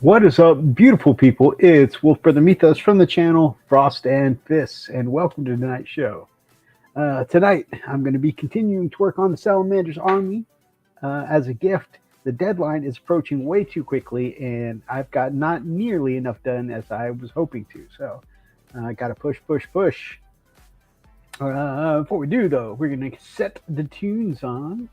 What is up, beautiful people? It's Wolf Brother Mythos from the channel Frost and Fists, and welcome to tonight's show. Tonight, I'm going to be continuing to work on the Salamander's army as a gift. The deadline is approaching way too quickly, and I've got not nearly enough done as I was hoping to. So, I got to push. Before we do, though, we're going to set the tunes on.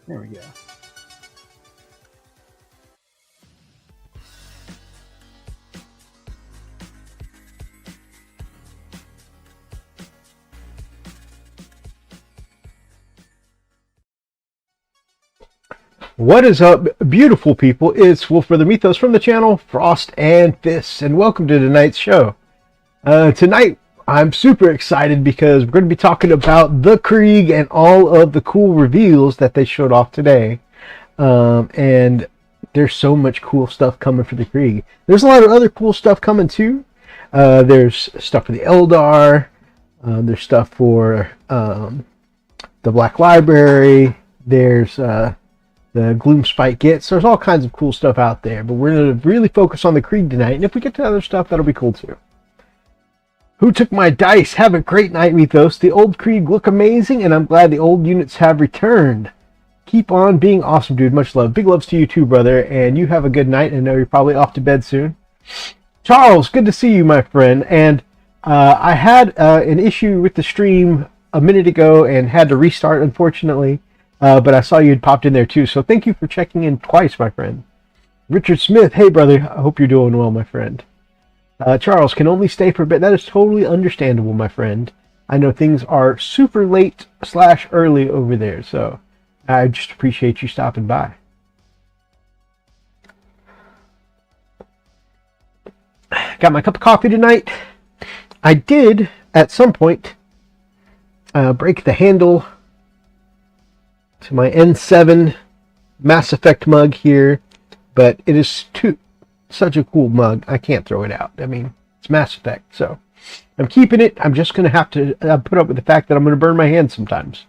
There we go. What is up, beautiful people? It's Wolf Brother Mythos from the channel Frost and Fists, and welcome to tonight's show. Tonight, I'm super excited because we're going to be talking about the Krieg and all of the cool reveals that they showed off today. And there's so much cool stuff coming for the Krieg. There's a lot of other cool stuff coming too. There's stuff for the Eldar. There's stuff for the Black Library. There's the Gloom Spike Gets. There's all kinds of cool stuff out there. But we're going to really focus on the Krieg tonight. And if we get to other stuff, that'll be cool too. Who took my dice? Have a great night, Mythos. The old Krieg look amazing, and I'm glad the old units have returned. Keep on being awesome, dude. Much love. Big loves to you too, brother. And you have a good night. I know you're probably off to bed soon. Charles, good to see you, my friend. And I had an issue with the stream a minute ago and had to restart, unfortunately. But I saw you had popped in there too. So thank you for checking in twice, my friend. Richard Smith, hey, brother. I hope you're doing well, my friend. Charles, can only stay for a bit. That is totally understandable, my friend. I know things are super late / early over there, so I just appreciate you stopping by. Got my cup of coffee tonight. I did, at some point, break the handle to my N7 Mass Effect mug here, but it is such a cool mug, I can't throw it out. I mean, it's Mass Effect, so I'm keeping it. I'm just going to have to put up with the fact that I'm going to burn my hands sometimes.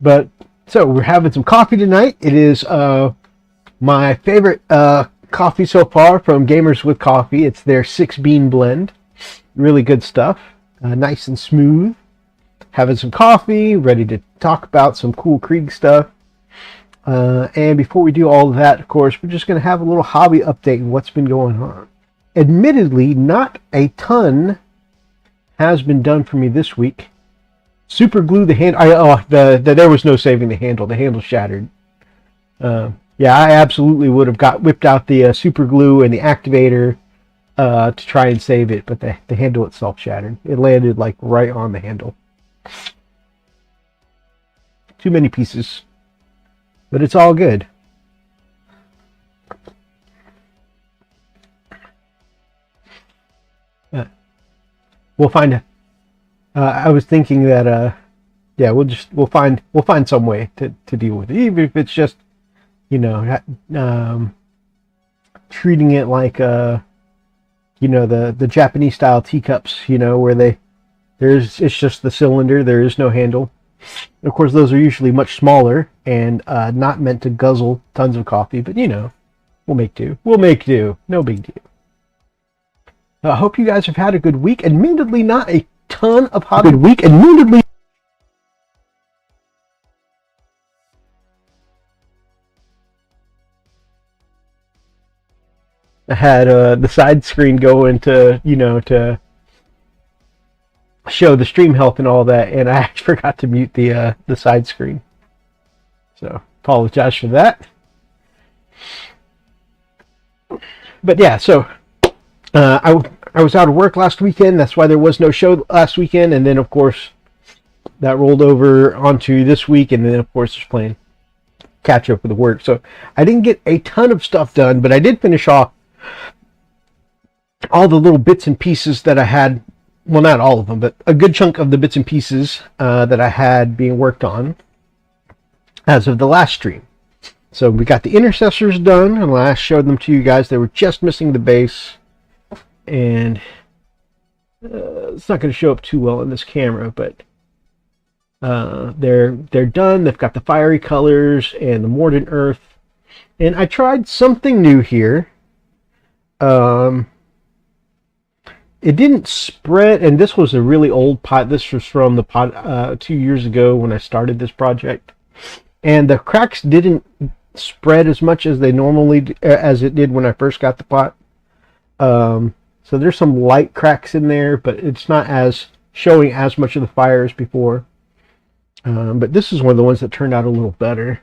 But, so we're having some coffee tonight. It is my favorite coffee so far from Gamers with Coffee. It's their 6-bean blend. Really good stuff. Nice and smooth. Having some coffee, ready to talk about some cool Krieg stuff. And before we do all of that, of course, we're just going to have a little hobby update on what's been going on. Admittedly, not a ton has been done for me this week. Super glue the handle. There was no saving the handle. The handle shattered. Yeah, I absolutely would have whipped out the super glue and the activator to try and save it, but the handle itself shattered. It landed like right on the handle. Too many pieces. But it's all good. We'll find. I was thinking that. Yeah, we'll find some way to deal with it, even if it's just, treating it like the Japanese style teacups, where it's just the cylinder. There is no handle. Of course, those are usually much smaller and not meant to guzzle tons of coffee, but we'll make do. We'll make do. No big deal. I hope you guys have had a good week. Admittedly, not a ton of hobby. Good week. Admittedly. I had the side screen going to, to show the stream health and all that, and I forgot to mute the side screen, so apologize for that. But yeah, so I was out of work last weekend. That's why there was no show last weekend, and then of course that rolled over onto this week, and then of course just playing catch up with the work. So I didn't get a ton of stuff done, but I did finish off all the little bits and pieces that I had. Well, not all of them, but a good chunk of the bits and pieces that I had being worked on as of the last stream. So we got the intercessors done, and last showed them to you guys. They were just missing the base, and it's not going to show up too well in this camera, but they're done. They've got the fiery colors and the mordant earth, and I tried something new here. It didn't spread, and this was a really old pot. This was from the pot 2 years ago when I started this project, and the cracks didn't spread as much as they normally as it did when I first got the pot. So there's some light cracks in there, but it's not as showing as much of the fire as before. But this is one of the ones that turned out a little better.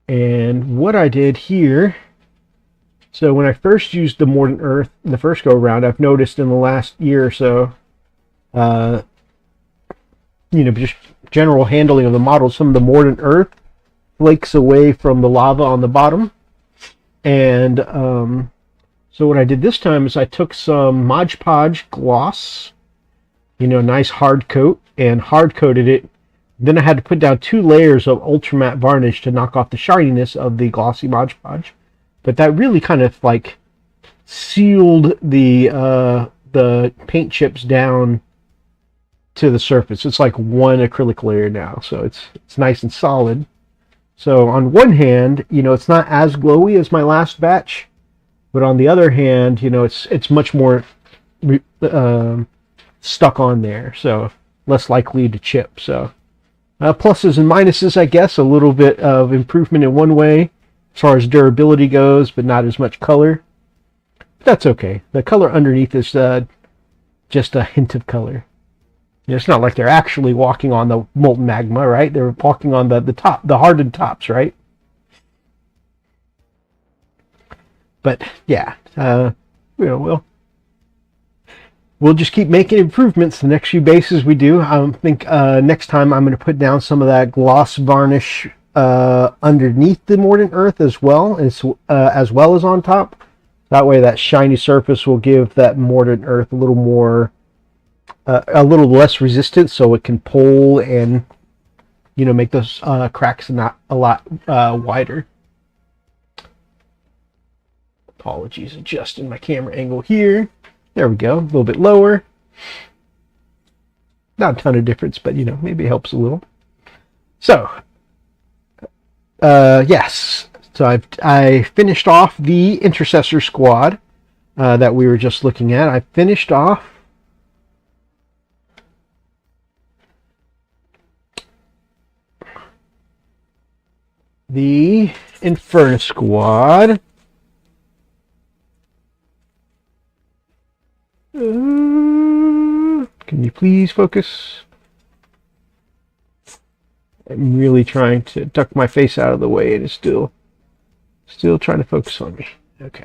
And what I did here, so when I first used the Mordant Earth, the first go around, I've noticed in the last year or so, just general handling of the model, some of the Mordant Earth flakes away from the lava on the bottom. And so what I did this time is I took some Mod Podge gloss, nice hard coat, and hard coated it. Then I had to put down 2 layers of ultra matte varnish to knock off the shininess of the glossy Mod Podge. But that really kind of like sealed the paint chips down to the surface. It's like one acrylic layer now, so it's nice and solid. So on one hand, it's not as glowy as my last batch, but on the other hand, it's much more stuck on there, so less likely to chip. So pluses and minuses, I guess. A little bit of improvement in one way as far as durability goes, but not as much color. But that's okay. The color underneath is just a hint of color. It's not like they're actually walking on the molten magma, right? They're walking on the top, the hardened tops, right? But yeah, we'll just keep making improvements. The next few bases we do, I think next time I'm going to put down some of that gloss varnish underneath the Mordant Earth as well as on top. That way, that shiny surface will give that Mordant Earth a little more. A little less resistant, so it can pull and make those cracks not a lot wider. Apologies, adjusting my camera angle here. There we go, a little bit lower. Not a ton of difference, but maybe it helps a little. So yes, so I finished off the intercessor squad that we were just looking at. I finished off the Inferno Squad. Can you please focus? I'm really trying to duck my face out of the way, and it's still trying to focus on me. Okay.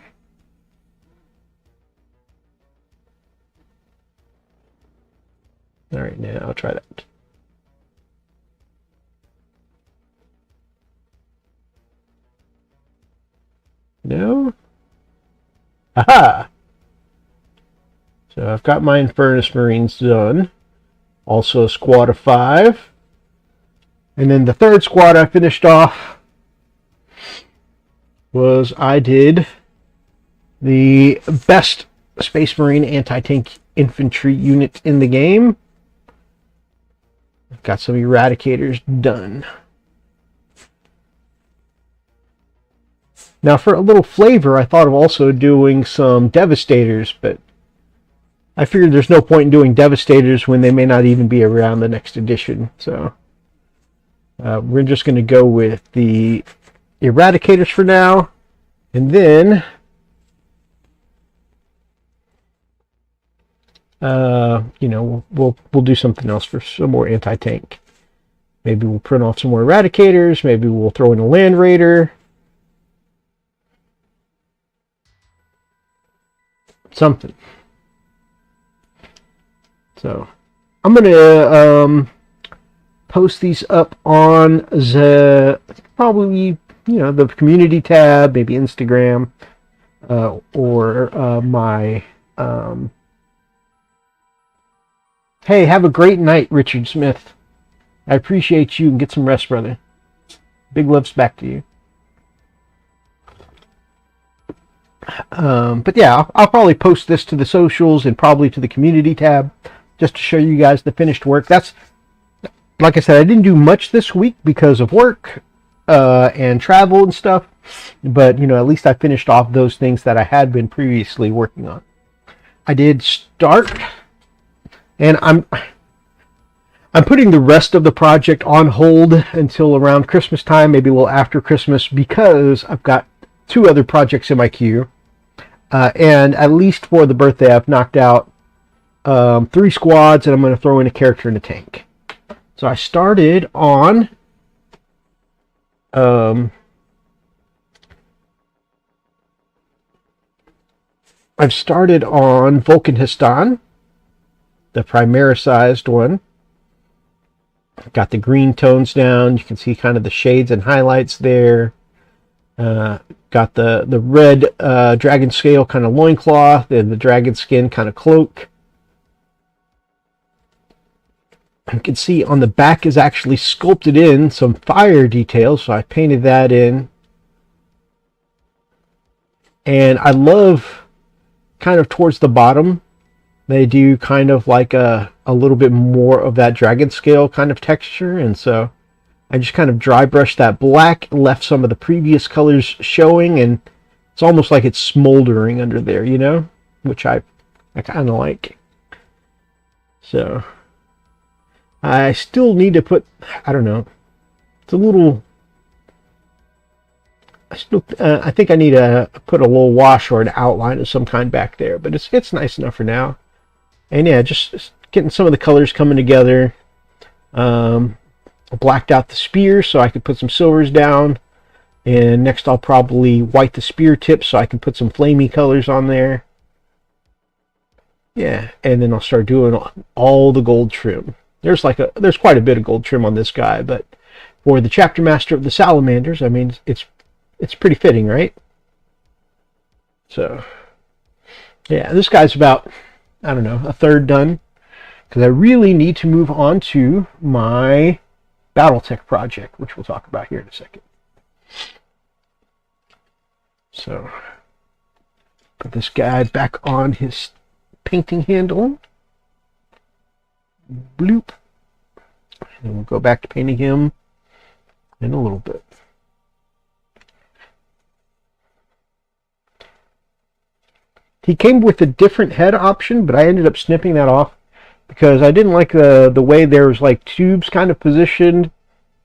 All right, now I'll try that. No? Aha! So I've got my Infernus Marines done. Also a squad of 5. And then the third squad I finished off was I did the best Space Marine anti-tank infantry unit in the game. I've got some Eradicators done. Now, for a little flavor, I thought of also doing some Devastators, but I figured there's no point in doing Devastators when they may not even be around the next edition. So we're just going to go with the Eradicators for now, and then we'll do something else for some more anti-tank. Maybe we'll print off some more Eradicators. Maybe we'll throw in a Land Raider. Something. So I'm gonna post these up on the probably the community tab, maybe Instagram, or my hey, have a great night, Richard Smith. I appreciate you, and get some rest, brother. Big loves back to you. But yeah, I'll probably post this to the socials and probably to the community tab just to show you guys the finished work. That's, like I said, I didn't do much this week because of work and travel and stuff. But, you know, at least I finished off those things that I had been previously working on. I did start, and I'm putting the rest of the project on hold until around Christmas time, maybe a little after Christmas, because I've got 2 other projects in my queue. And at least for the birthday, I've knocked out 3 squads, and I'm going to throw in a character in a tank. So I started on Volkenhistan, the Primera-sized one. Got the green tones down. You can see kind of the shades and highlights there. Got the red dragon scale kind of loincloth and the dragon skin kind of cloak. You can see on the back is actually sculpted in some fire details, so I painted that in. And I love kind of towards the bottom, they do kind of like a little bit more of that dragon scale kind of texture, and so I just kind of dry brushed that black, left some of the previous colors showing, and it's almost like it's smoldering under there, you know, which I kind of like. So I still need to put, I don't know, it's a little, I think I need to put a little wash or an outline of some kind back there, but it's nice enough for now. And yeah, just getting some of the colors coming together. I blacked out the spear so I could put some silvers down, and next I'll probably white the spear tips so I can put some flamey colors on there. Yeah, and then I'll start doing all the gold trim. There's quite a bit of gold trim on this guy, but for the chapter master of the salamanders, I mean, it's pretty fitting, right? So yeah, this guy's about, I don't know, a third done, because I really need to move on to my Battletech project, which we'll talk about here in a second. So put this guy back on his painting handle. Bloop. And we'll go back to painting him in a little bit. He came with a different head option, but I ended up snipping that off because I didn't like the way there was like tubes kind of positioned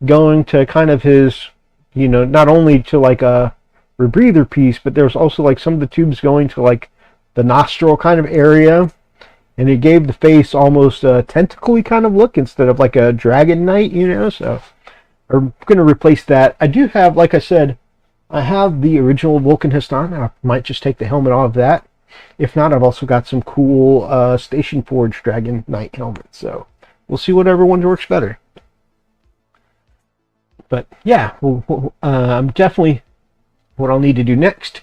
going to kind of his, you know, not only to like a rebreather piece, but there was also like some of the tubes going to like the nostril kind of area, and it gave the face almost a tentacle-y kind of look instead of like a dragon knight, you know. So I'm going to replace that. I do have, like I said, I have the original Volkenhistan. I might just take the helmet off that. If not, I've also got some cool Station Forge Dragon Knight helmets. So we'll see whatever one works better. But yeah, I'm definitely what I'll need to do next.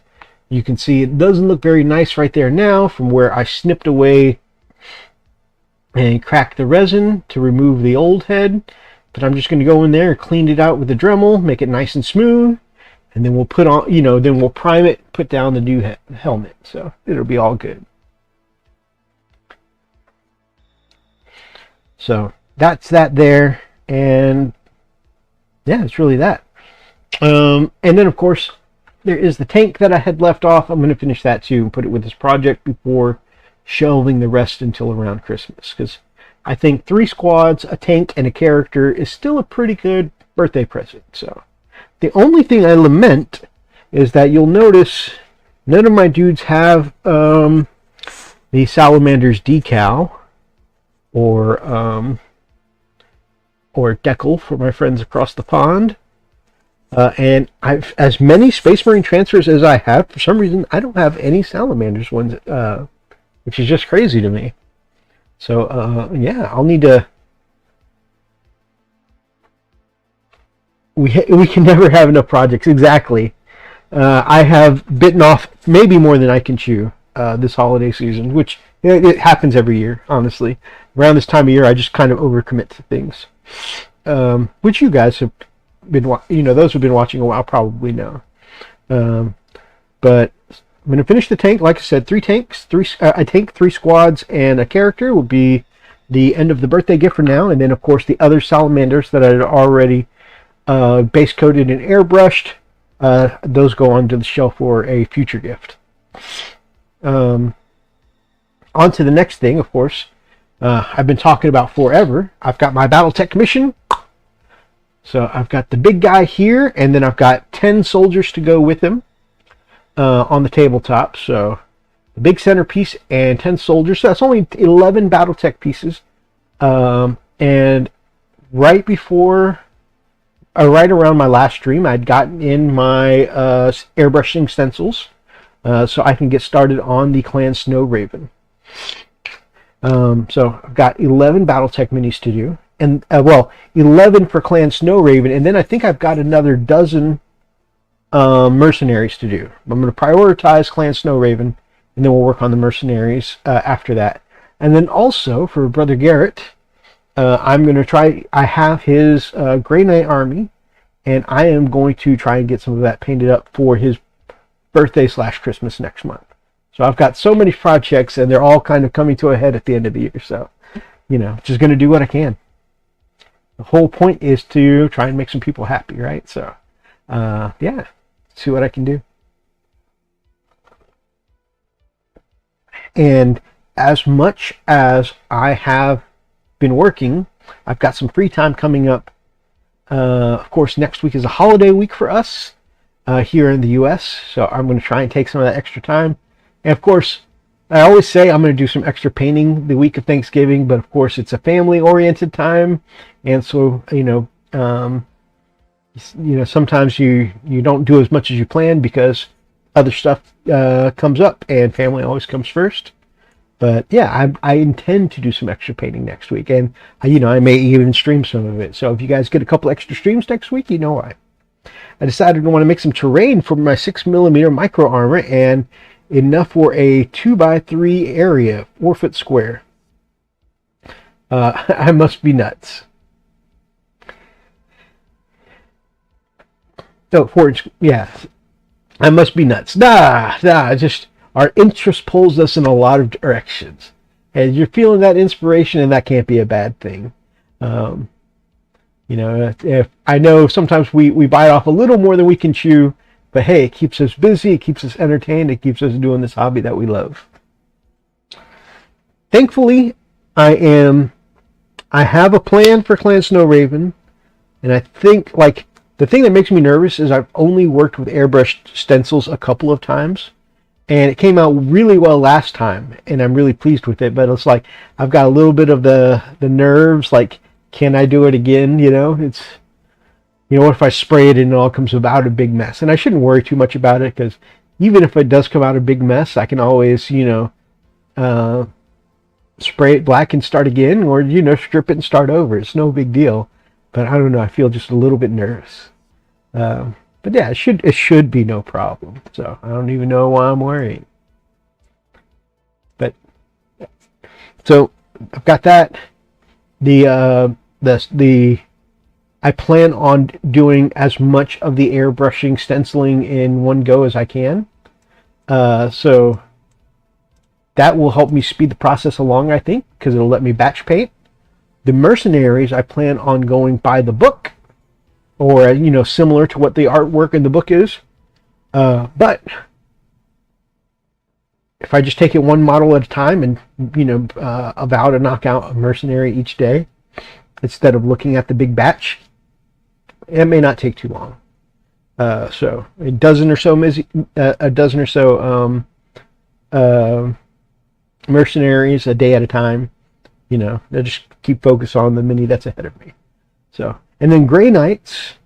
You can see it doesn't look very nice right there now from where I snipped away and cracked the resin to remove the old head. But I'm just going to go in there and clean it out with the Dremel, make it nice and smooth. And then we'll put on, you know, then we'll prime it, put down the new helmet. So it'll be all good. So that's that there. And yeah, it's really that. And then, of course, there is the tank that I had left off. I'm going to finish that too and put it with this project before shelving the rest until around Christmas. Because I think 3 squads, a tank, and a character is still a pretty good birthday present. So the only thing I lament is that you'll notice none of my dudes have the Salamander's decal or decal for my friends across the pond. And I've as many Space Marine transfers as I have. For some reason, I don't have any Salamanders ones, which is just crazy to me. So yeah, I'll need to. We can never have enough projects. Exactly. I have bitten off maybe more than I can chew this holiday season, which it happens every year, honestly. Around this time of year, I just kind of overcommit to things, which you guys have those who've been watching a while probably know. But I'm going to finish the tank. Like I said, 3 tanks, a tank, 3 squads, and a character will be the end of the birthday gift for now. And then, of course, the other salamanders that I had already base coated and airbrushed, those go onto the shelf for a future gift. On to the next thing, of course. I've been talking about forever. I've got my Battletech mission. So I've got the big guy here, and then I've got 10 soldiers to go with him on the tabletop. So the big centerpiece and 10 soldiers. So that's only 11 Battletech pieces. And right around my last stream, I'd gotten in my airbrushing stencils, so I can get started on the Clan Snow Raven. So I've got 11 Battletech minis to do, and 11 for Clan Snow Raven, and then I think I've got another dozen mercenaries to do. I'm going to prioritize Clan Snow Raven, and then we'll work on the mercenaries after that. And then also for Brother Garrett, I'm going to try. I have his Grey Knight army, and I am going to try and get some of that painted up for his birthday / Christmas next month. So I've got so many projects, and they're all kind of coming to a head at the end of the year. So, just going to do what I can. The whole point is to try and make some people happy, right? So, yeah, see what I can do. And as much as I have been working, I've got some free time coming up. Of course, next week is a holiday week for us here in the US, so I'm going to try and take some of that extra time. And of course, I always say I'm going to do some extra painting the week of Thanksgiving, but of course it's a family-oriented time, and so sometimes you don't do as much as you plan because other stuff comes up, and family always comes first. But yeah, I intend to do some extra painting next week, and I may even stream some of it. So if you guys get a couple extra streams next week, you know why. I decided I want to make some terrain for my 6mm micro armor, and enough for a 2x3 area, 4-foot square. I must be nuts. Oh, 4-inch, yeah. I must be nuts. Just our interest pulls us in a lot of directions, and you're feeling that inspiration, and that can't be a bad thing. If I know sometimes we bite off a little more than we can chew, but hey, it keeps us busy, it keeps us entertained, it keeps us doing this hobby that we love. Thankfully, I have a plan for Clan Snow Raven, and I think, the thing that makes me nervous is I've only worked with airbrushed stencils a couple of times, and it came out really well last time, and I'm really pleased with it, but it's like I've got a little bit of the nerves, can I do it again? What if I spray it and it all comes out a big mess? And I shouldn't worry too much about it, because even if it does come out a big mess, I can always, spray it black and start again, or, strip it and start over. It's no big deal. But I don't know, I feel just a little bit nervous. But yeah, it should be no problem. So I don't even know why I'm worrying. But so I've got that. I plan on doing as much of the airbrushing stenciling in one go as I can. So that will help me speed the process along, I think, because it'll let me batch paint. The mercenaries, I plan on going by the book, or similar to what the artwork in the book is. But if I just take it one model at a time and vow to knock out a mercenary each day instead of looking at the big batch, it may not take too long. So a dozen or so mercenaries a day at a time. They'll just keep focus on the mini that's ahead of me. So, and then Grey Knights,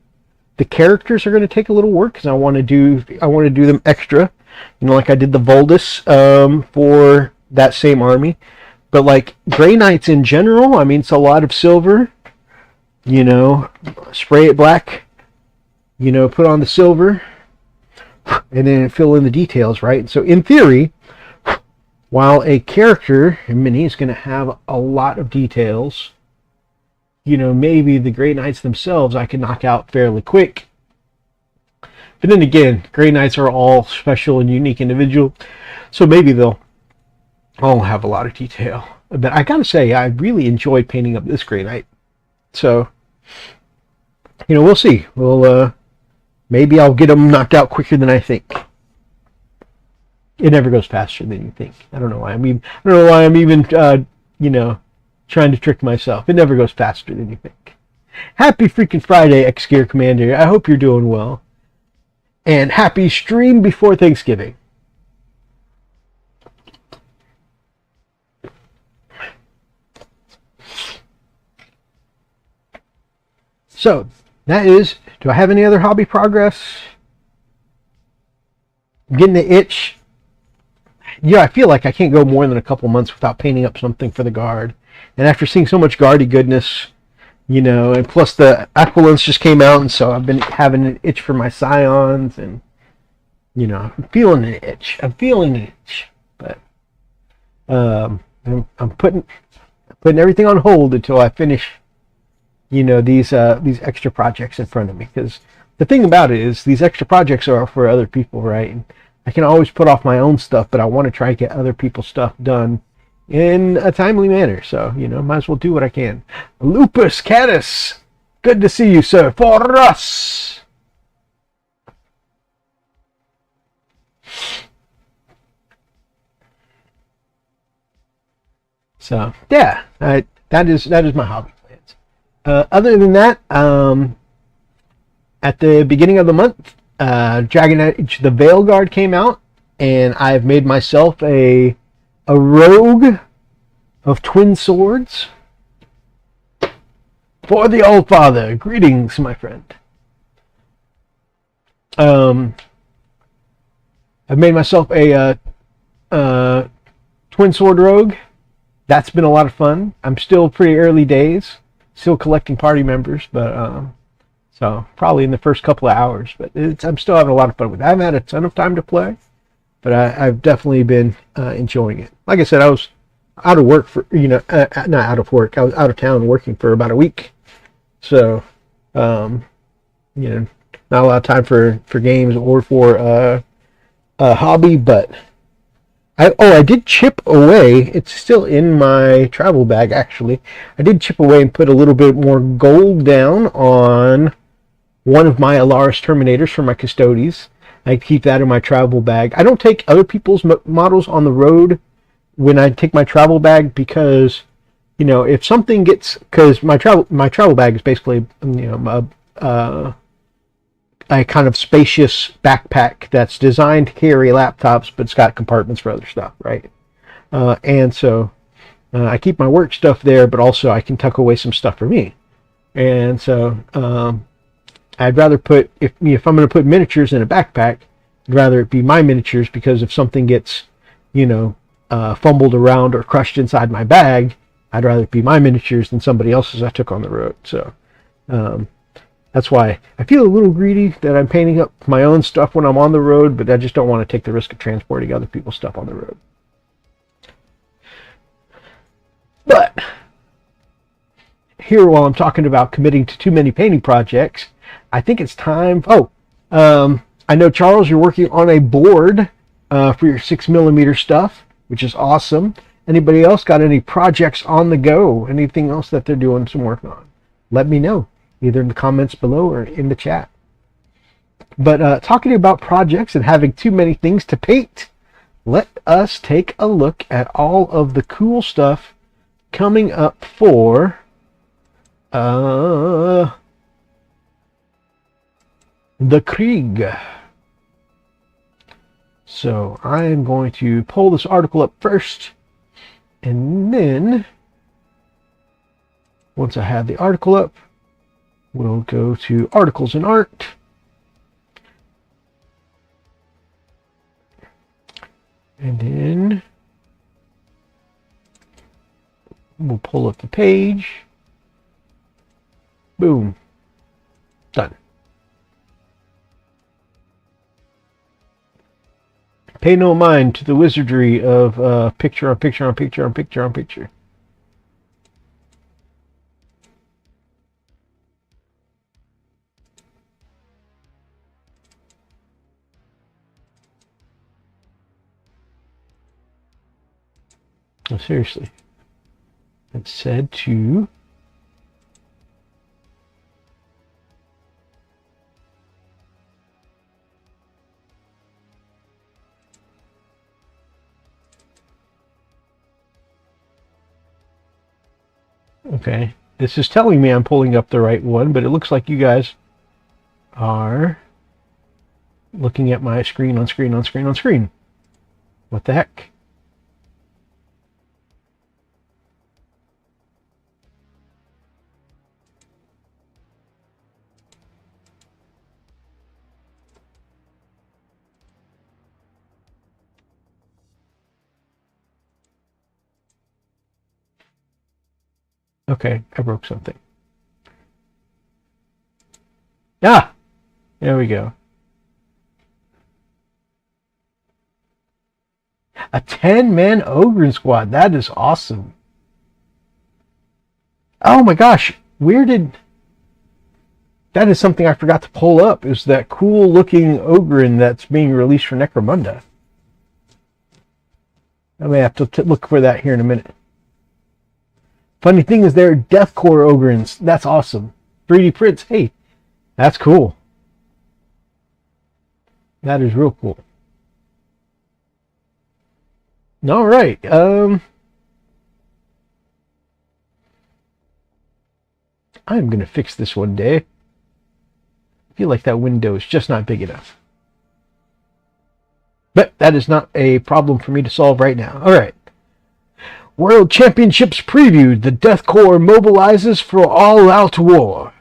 the characters are going to take a little work, because I want to do them extra, like I did the Voldus for that same army. But Grey Knights in general, it's a lot of silver. Spray it black. Put on the silver, and then fill in the details, right? So in theory, while a character in mini is going to have a lot of details, maybe the Grey Knights themselves I can knock out fairly quick. But then again, Grey Knights are all special and unique individual, so maybe they'll all have a lot of detail. But I gotta say, I really enjoyed painting up this Grey Knight. So, we'll see. Maybe I'll get them knocked out quicker than I think. It never goes faster than you think. I don't know why I'm even trying to trick myself. It never goes faster than you think. Happy freaking Friday, X-Gear Commander. I hope you're doing well. And happy stream before Thanksgiving. So, that is, do I have any other hobby progress? I'm getting the itch. Yeah, I feel like I can't go more than a couple months without painting up something for the guard. And after seeing so much guardy goodness, and plus the Aquilins just came out, and so I've been having an itch for my Scions, and, I'm feeling an itch. But I'm putting everything on hold until I finish these extra projects in front of me, because the thing about it is these extra projects are for other people, right? And I can always put off my own stuff, but I want to try to get other people's stuff done in a timely manner. So might as well do what I can. Lupus Caddis, good to see you, sir. For us. So yeah, that is my hobby. Other than that, at the beginning of the month, Dragon Age the Veilguard came out, and I've made myself a rogue of twin swords for the Old Father. Greetings, my friend. I've made myself a twin sword rogue. That's been a lot of fun. I'm still pretty early days. Still collecting party members, but so probably in the first couple of hours. But I'm still having a lot of fun with it. I haven't had a ton of time to play, but I've definitely been enjoying it. Like I said, I was out of work for not out of work. I was out of town working for about a week, so not a lot of time for games or for hobby. But I did chip away. It's still in my travel bag, actually. I did chip away and put a little bit more gold down on one of my Alaris Terminators for my Custodes. I keep that in my travel bag. I don't take other people's models on the road when I take my travel bag, because if something gets, because my travel bag is basically a kind of spacious backpack that's designed to carry laptops, but it's got compartments for other stuff, right? And so I keep my work stuff there, but also I can tuck away some stuff for me. And so I'd rather put, if I'm going to put miniatures in a backpack, I'd rather it be my miniatures, because if something gets, fumbled around or crushed inside my bag, I'd rather it be my miniatures than somebody else's I took on the road. So that's why I feel a little greedy that I'm painting up my own stuff when I'm on the road, but I just don't want to take the risk of transporting other people's stuff on the road. But here, while I'm talking about committing to too many painting projects, I think it's time. I know, Charles, you're working on a board for your 6mm stuff, which is awesome. Anybody else got any projects on the go? Anything else that they're doing some work on? Let me know, either in the comments below or in the chat. But talking about projects and having too many things to paint, let us take a look at all of the cool stuff coming up for the Krieg. So I am going to pull this article up first, and then once I have the article up, we'll go to articles and art. And then we'll pull up the page. Boom. Done. Pay no mind to the wizardry of picture on picture on picture on picture on picture. No, seriously. It said to... Okay, this is telling me I'm pulling up the right one, but it looks like you guys are looking at my screen on screen on screen on screen. What the heck? Okay, I broke something. Ah! There we go. A 10-man Ogre squad. That is awesome. Oh my gosh. Where did... That is something I forgot to pull up. Is that cool looking Ogre that's being released for Necromunda. I may have to look for that here in a minute. Funny thing is there are Deathcore Ogrins. That's awesome. 3D prints. Hey, that's cool. That is real cool. All right. I'm going to fix this one day. I feel like that window is just not big enough. But that is not a problem for me to solve right now. All right. World Championships previewed. The Death Corps mobilizes for all-out war.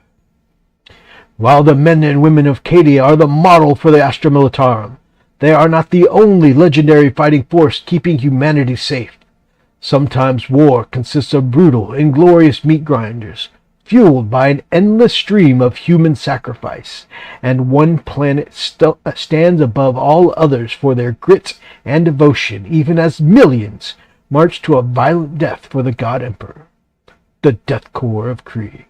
While the men and women of Cadia are the model for the Astra Militarum, they are not the only legendary fighting force keeping humanity safe. Sometimes war consists of brutal, inglorious meat grinders, fueled by an endless stream of human sacrifice, and one planet stands above all others for their grit and devotion, even as millions march to a violent death for the God Emperor, the Death Corps of Krieg.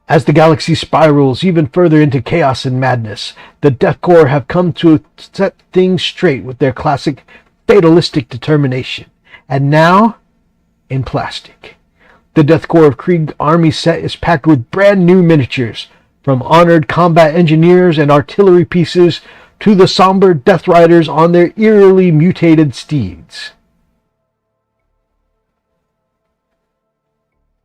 As the galaxy spirals even further into chaos and madness, the Death Corps have come to set things straight with their classic fatalistic determination, and now in plastic. The Death Corps of Krieg army set is packed with brand new miniatures, from honored combat engineers and artillery pieces to the somber Death Riders on their eerily mutated steeds.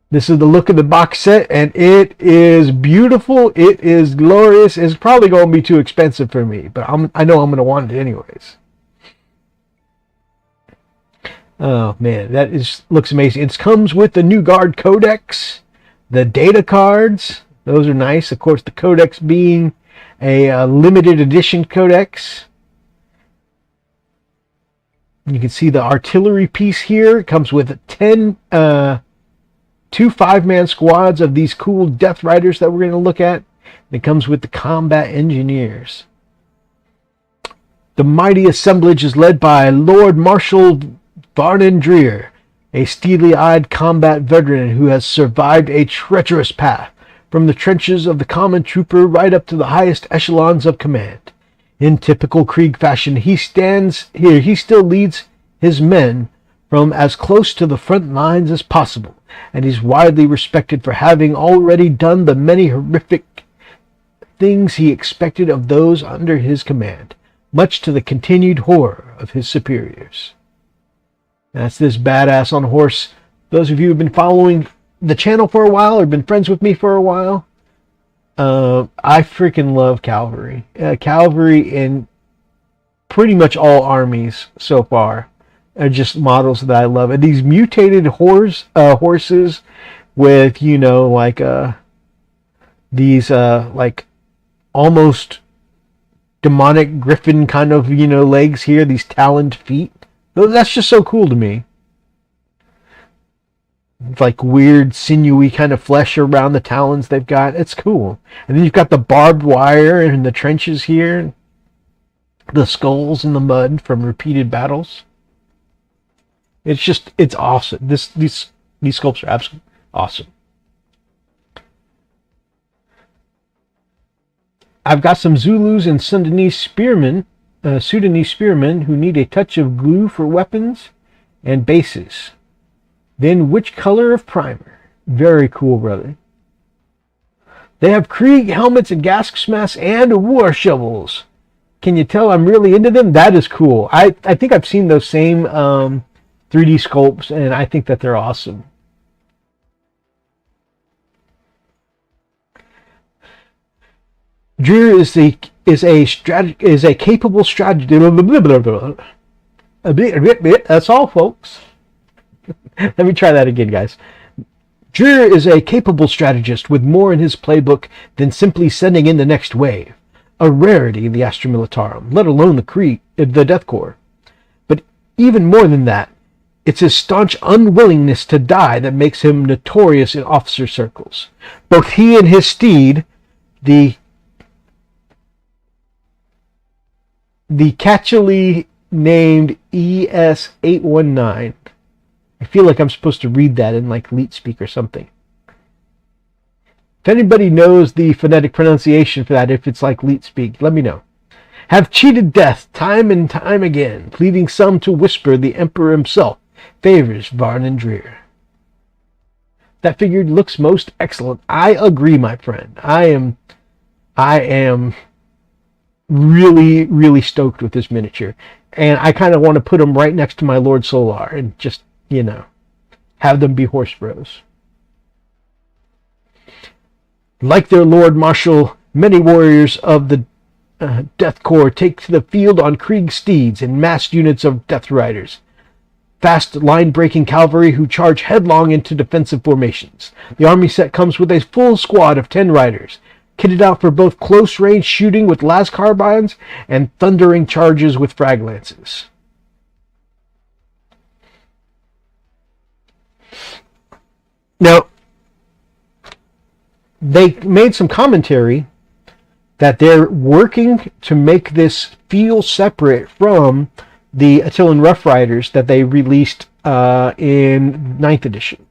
This is the look of the box set, and it is beautiful. It is glorious. It's probably going to be too expensive for me, but I know I'm going to want it anyways. Oh man, looks amazing. It comes with the New Guard Codex, the data cards. Those are nice. Of course, the Codex being a limited edition codex. You can see the artillery piece here. It comes with 2 5-man squads of these cool Death Riders that we're going to look at. It comes with the combat engineers. The mighty assemblage is led by Lord Marshal Varnandreer, a steely-eyed combat veteran who has survived a treacherous path from the trenches of the common trooper right up to the highest echelons of command. In typical Krieg fashion, he still leads his men from as close to the front lines as possible, and he's widely respected for having already done the many horrific things he expected of those under his command, much to the continued horror of his superiors. That's this badass on horse. Those of you who have been following the channel for a while or been friends with me for a while, I freaking love cavalry. Cavalry in pretty much all armies so far are just models that I love. And these mutated horses with, you know, like these like almost demonic griffin kind of, you know, legs here, these taloned feet. That's just so cool to me. It's like weird, sinewy kind of flesh around the talons they've got. It's cool. And then you've got the barbed wire and the trenches here. The skulls in the mud from repeated battles. It's awesome. These sculpts are absolutely awesome. I've got some Zulus and Sundanese spearmen Sudanese spearmen who need a touch of glue for weapons and bases. Then which color of primer? Very cool, brother. They have Krieg helmets and gas masks and war shovels. Can you tell I'm really into them? That is cool. I think I've seen those same 3D sculpts, and I think that they're awesome. Dreer is a capable strategist. That's all, folks. Let me try that again, guys. Dreer is a capable strategist with more in his playbook than simply sending in the next wave, a rarity in the Astra Militarum, let alone the Death Corps. But even more than that, it's his staunch unwillingness to die that makes him notorious in officer circles. Both he and his steed, the catchily named ES-819. I feel like I'm supposed to read that in like Leet speak or something. If anybody knows the phonetic pronunciation for that, if it's like Leet speak, let me know. Have cheated death time and time again, leading some to whisper the Emperor himself favors Varn and Dreer. That figure looks most excellent. I agree, my friend. I am really, really stoked with this miniature. And I kind of want to put them right next to my Lord Solar and just, have them be horse bros. Like their Lord Marshal, many warriors of the Death Corps take to the field on Krieg steeds and massed units of Death Riders. Fast line-breaking cavalry who charge headlong into defensive formations. The army set comes with a full squad of 10 riders, kitted out for both close-range shooting with las carbines and thundering charges with frag lances. Now, they made some commentary that they're working to make this feel separate from the Attilan Rough Riders that they released in 9th edition.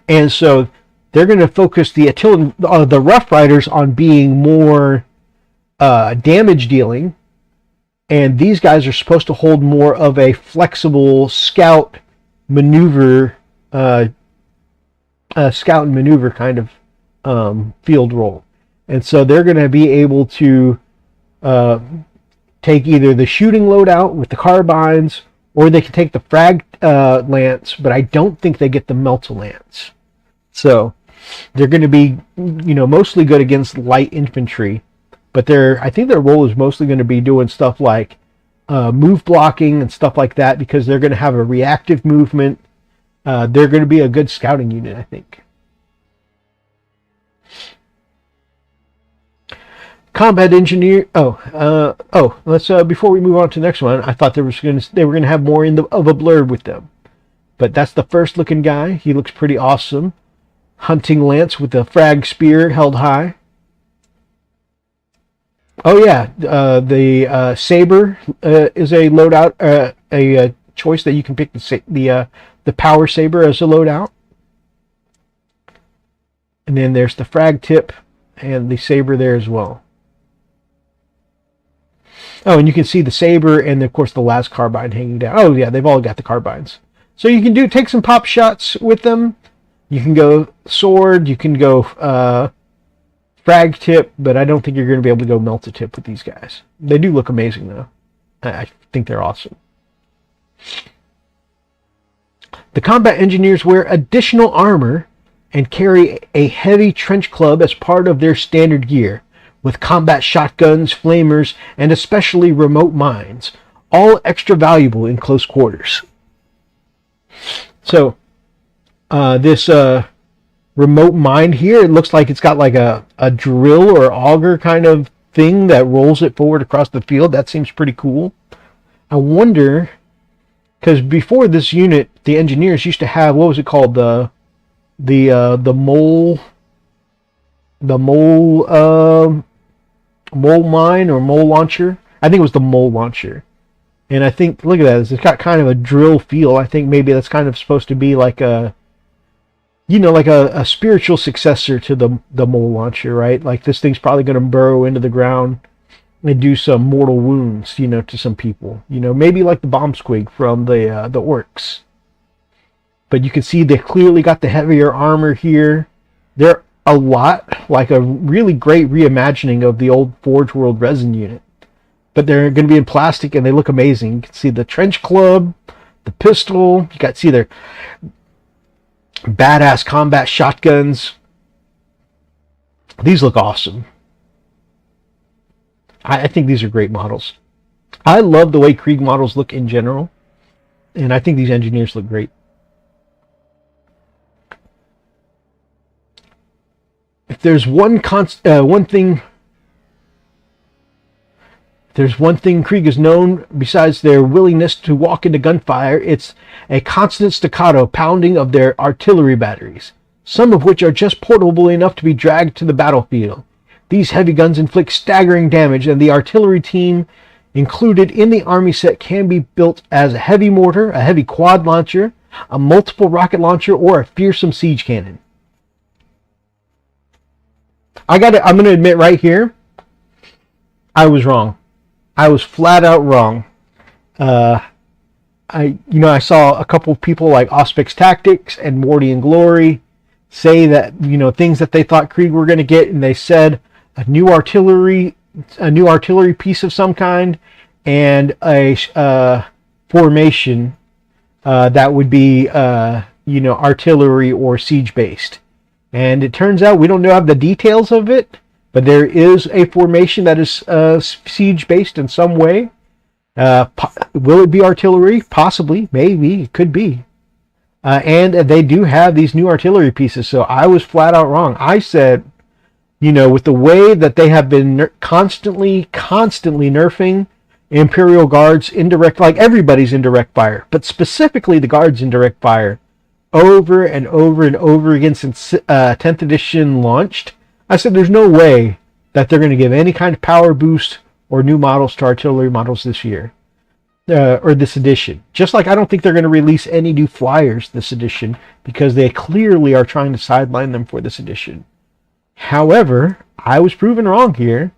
And so they're going to focus the the Rough Riders on being more damage dealing, and these guys are supposed to hold more of a flexible scout maneuver, kind of field role. And so they're going to be able to take either the shooting loadout with the carbines, or they can take the frag lance, but I don't think they get the melt lance. So they're going to be, mostly good against light infantry, but I think their role is mostly going to be doing stuff like move blocking and stuff like that, because they're going to have a reactive movement. They're going to be a good scouting unit, I think. Combat engineer. Let's before we move on to the next one, I thought they were going to have more of a blurb with them, but that's the first looking guy. He looks pretty awesome. Hunting lance with a frag spear held high. Oh yeah, the saber is a loadout, a choice that you can pick the power saber as a loadout. And then there's the frag tip and the saber there as well. Oh, and you can see the saber and of course the las carbine hanging down. Oh yeah, they've all got the carbines. So you can take some pop shots with them. You can go sword, you can go frag tip, but I don't think you're going to be able to go melt a tip with these guys. They do look amazing though. I think they're awesome. The combat engineers wear additional armor and carry a heavy trench club as part of their standard gear, with combat shotguns, flamers, and especially remote mines, all extra valuable in close quarters. So, this remote mine here, it looks like it's got like a drill or auger kind of thing that rolls it forward across the field. That seems pretty cool. I wonder, because before this unit, the engineers used to have, what was it called, the mole mine or mole launcher. I think it was the mole launcher. And I think, look at that, it's got kind of a drill feel. I think maybe that's kind of supposed to be like a spiritual successor to the mole launcher, right? Like this thing's probably going to burrow into the ground, and do some mortal wounds, to some people. Maybe like the bomb squig from the orcs. But you can see they clearly got the heavier armor here. They're a lot like a really great reimagining of the old Forge World resin unit. But they're going to be in plastic and they look amazing. You can see the trench club, the pistol. You got to see their badass combat shotguns. These look awesome. I think these are great models. I love the way Krieg models look in general. And I think these engineers look great. If there's one thing Krieg is known besides their willingness to walk into gunfire, it's a constant staccato pounding of their artillery batteries, some of which are just portable enough to be dragged to the battlefield. These heavy guns inflict staggering damage, and the artillery team included in the army set can be built as a heavy mortar, a heavy quad launcher, a multiple rocket launcher, or a fearsome siege cannon. I'm going to admit right here, I was wrong. I was flat out wrong. I saw a couple of people like Auspex Tactics and Morty and Glory say that, things that they thought Krieg were going to get, and they said a new artillery piece of some kind and a formation that would be artillery or siege based. And it turns out we don't have the details of it, but there is a formation that is siege based in some way. Will it be artillery? Possibly, maybe, it could be. And they do have these new artillery pieces, so I was flat out wrong. I said, with the way that they have been constantly nerfing Imperial Guards indirect, like everybody's indirect fire, but specifically the Guards indirect fire, over and over and over again since 10th edition launched, I said there's no way that they're going to give any kind of power boost or new models to artillery models this year. Or this edition. Just like I don't think they're going to release any new flyers this edition, because they clearly are trying to sideline them for this edition. However, I was proven wrong here,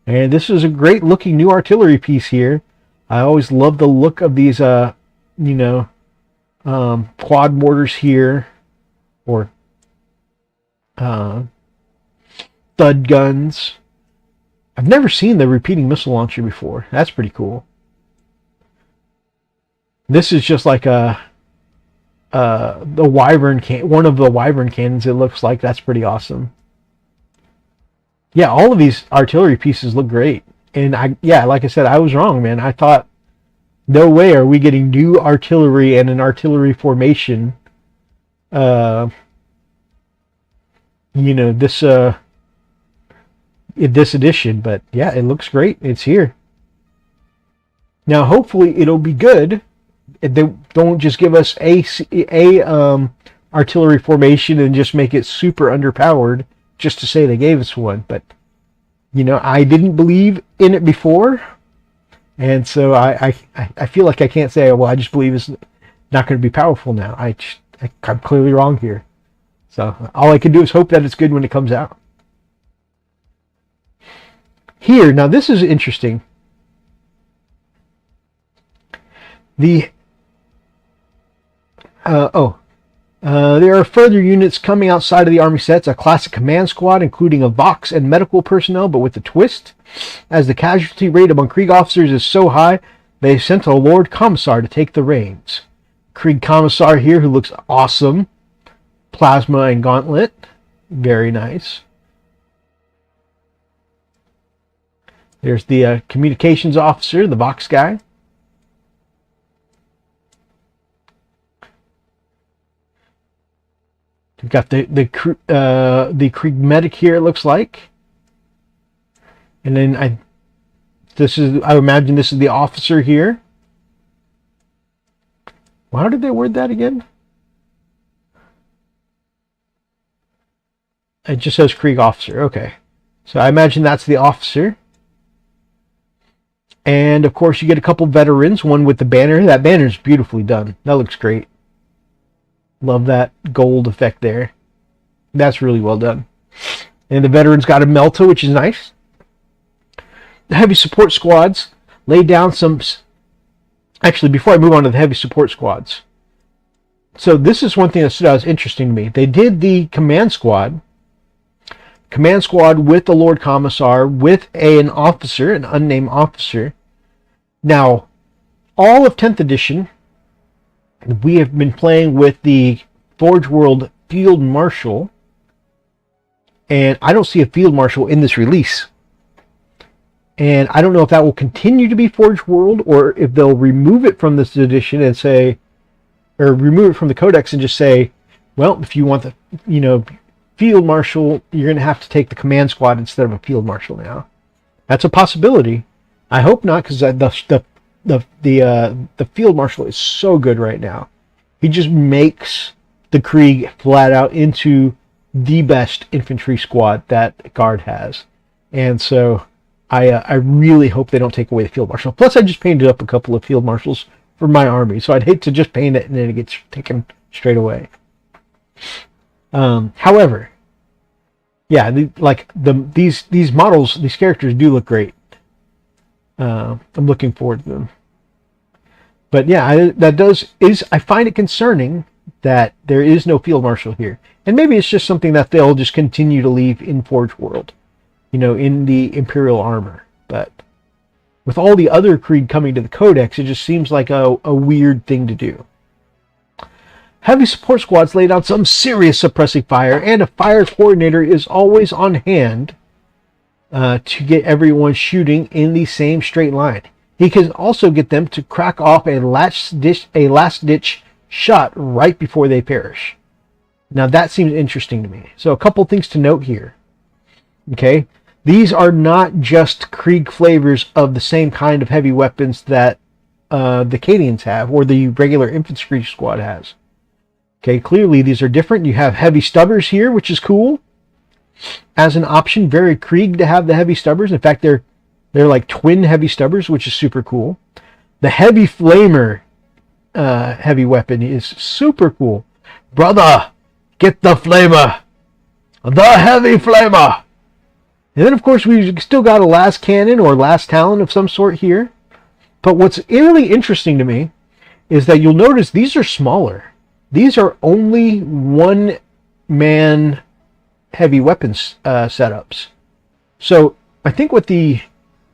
and this is a great looking new artillery piece here. I always love the look of these, quad mortars here, or thud guns. I've never seen the repeating missile launcher before. That's pretty cool. This is just like the Wyvern one of the Wyvern cannons, it looks like. That's pretty awesome. Yeah, all of these artillery pieces look great. And like I said, I was wrong, man. I thought, no way are we getting new artillery and an artillery formation. This in this edition, but yeah, it looks great. It's here. Now, hopefully, it'll be good. They don't just give us a artillery formation and just make it super underpowered just to say they gave us one. But I didn't believe in it before, and so I feel like I can't say, well, I just believe it's not going to be powerful now. I'm clearly wrong here. So all I can do is hope that it's good when it comes out. Here, now this is interesting. There are further units coming outside of the army sets. A classic command squad, including a Vox and medical personnel, but with a twist. As the casualty rate among Krieg officers is so high, they sent a Lord Commissar to take the reins. Krieg Commissar here, who looks awesome. Plasma and gauntlet. Very nice. There's the communications officer, the Vox guy. We've got the Krieg medic here, it looks like. And then I imagine this is the officer here. How did they word that again? It just says Krieg officer. Okay. So I imagine that's the officer. And of course you get a couple veterans, one with the banner. That banner is beautifully done. That looks great. Love that gold effect there. That's really well done. And the veteran's got a Melta, which is nice. heavy support squads laid down some... Actually, before I move on to the heavy support squads, so this is one thing that stood out as interesting to me. They did the command squad with the Lord Commissar, with an officer, an unnamed officer. Now, all of 10th edition, we have been playing with the Forge World Field Marshal, and I don't see a Field Marshal in this release. And I don't know if that will continue to be Forge World, or if they'll remove it from this edition and say, or remove it from the codex and just say, well, if you want the, Field Marshal, you're going to have to take the command squad instead of a Field Marshal now. That's a possibility. I hope not, because the Field Marshal is so good right now. He just makes the Krieg flat out into the best infantry squad that Guard has. And so I really hope they don't take away the Field Marshal. Plus, I just painted up a couple of Field Marshals for my army, so I'd hate to just paint it and then it gets taken straight away. However, yeah, these models, these characters do look great. I'm looking forward to them. But yeah, I find it concerning that there is no Field Marshal here, and maybe it's just something that they'll just continue to leave in Forge World, in the Imperial armor. But with all the other Krieg coming to the Codex, it just seems like a weird thing to do. Heavy support squads laid out some serious suppressing fire, and a fire coordinator is always on hand to get everyone shooting in the same straight line. He can also get them to crack off a last-ditch shot right before they perish. Now that seems interesting to me. So a couple things to note here. Okay, these are not just Krieg flavors of the same kind of heavy weapons that the Cadians have, or the regular infantry squad has. Okay, clearly these are different. You have heavy stubbers here, which is cool. As an option, very Krieg to have the heavy stubbers. In fact, they're like twin heavy stubbers, which is super cool. The heavy flamer heavy weapon is super cool. Brother, get the flamer! The heavy flamer! And then, of course, we've still got a last cannon or last talon of some sort here. But what's really interesting to me is that you'll notice these are smaller. These are only one-man heavy weapons setups. So I think with the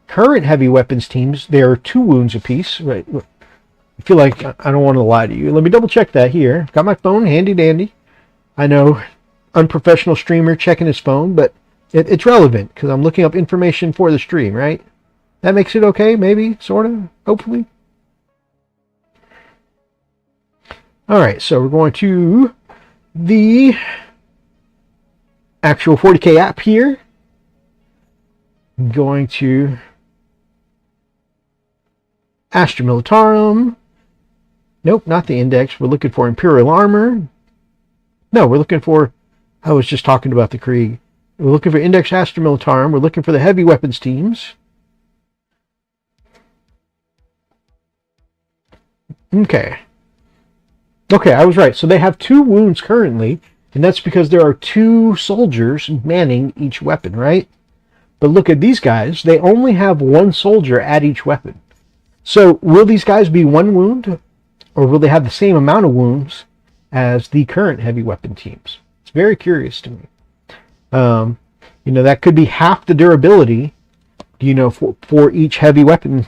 current heavy weapons teams, there are 2 wounds apiece. Right? I feel like I don't want to lie to you. Let me double check that here. Got my phone handy dandy. I know, unprofessional streamer checking his phone, but it's relevant because I'm looking up information for the stream, right? That makes it okay, maybe, sort of, hopefully. All right, so we're going to the actual 40K app here. I'm going to Astra Militarum. Nope, not the index. We're looking for Imperial Armor. No, we're looking for... I was just talking about the Krieg. We're looking for Index Astra Militarum. We're looking for the heavy weapons teams. Okay. Okay, I was right. So they have 2 wounds currently, and that's because there are 2 soldiers manning each weapon, right? But look at these guys. They only have 1 soldier at each weapon. So will these guys be 1 wound, or will they have the same amount of wounds as the current heavy weapon teams? It's very curious to me. That could be half the durability, for each heavy weapon,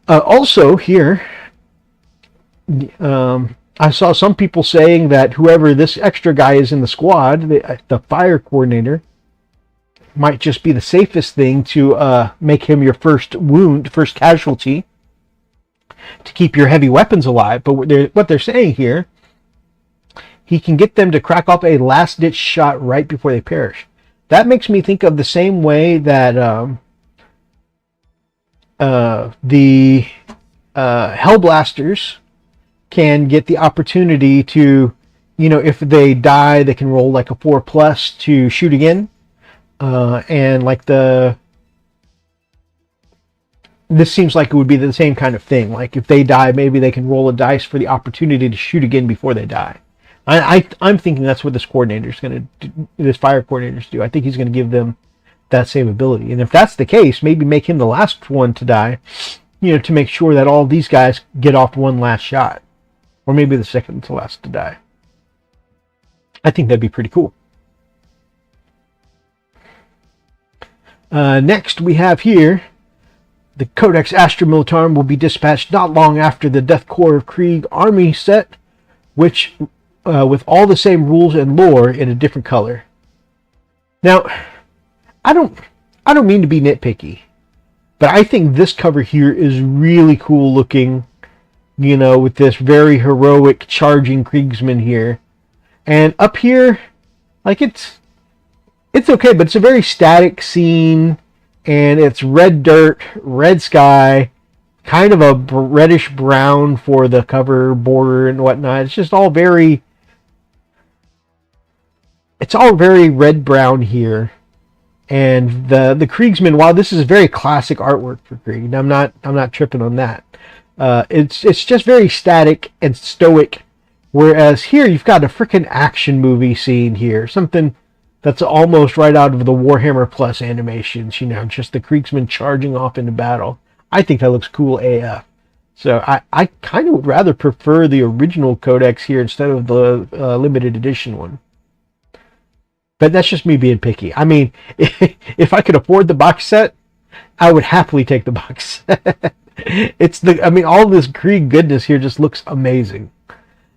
also here, I saw some people saying that whoever this extra guy is in the squad, the fire coordinator, might just be the safest thing to make him your first casualty, to keep your heavy weapons alive. But what they're saying here, he can get them to crack off a last-ditch shot right before they perish. That makes me think of the same way that the Hellblasters can get the opportunity to, if they die, they can roll like a 4+ to shoot again. And like this seems like it would be the same kind of thing. Like if they die, maybe they can roll a dice for the opportunity to shoot again before they die. I'm thinking that's what this coordinator is going to do, this fire coordinator is do. I think he's going to give them that same ability. And if that's the case, maybe make him the last one to die, to make sure that all these guys get off one last shot. Or maybe the second to last to die. I think that'd be pretty cool. Next we have here, the Codex Astra Militarum will be dispatched not long after the Death Korps of Krieg army set, which with all the same rules and lore in a different color. Now, I don't mean to be nitpicky, but I think this cover here is really cool looking, with this very heroic charging Kriegsman here. And up here, like it's okay, but it's a very static scene, and it's red dirt, red sky, kind of a reddish brown for the cover border and whatnot. It's just all very, red brown here. And the Kriegsman, while this is very classic artwork for Krieg, I'm not tripping on that. It's just very static and stoic. Whereas here you've got a freaking action movie scene here, something that's almost right out of the Warhammer Plus animations, just the Kriegsman charging off into battle. I think that looks cool AF. So I kind of would rather prefer the original Codex here instead of the limited edition one. But that's just me being picky. I mean, if I could afford the box set, I would happily take the box set. All this Krieg goodness here just looks amazing.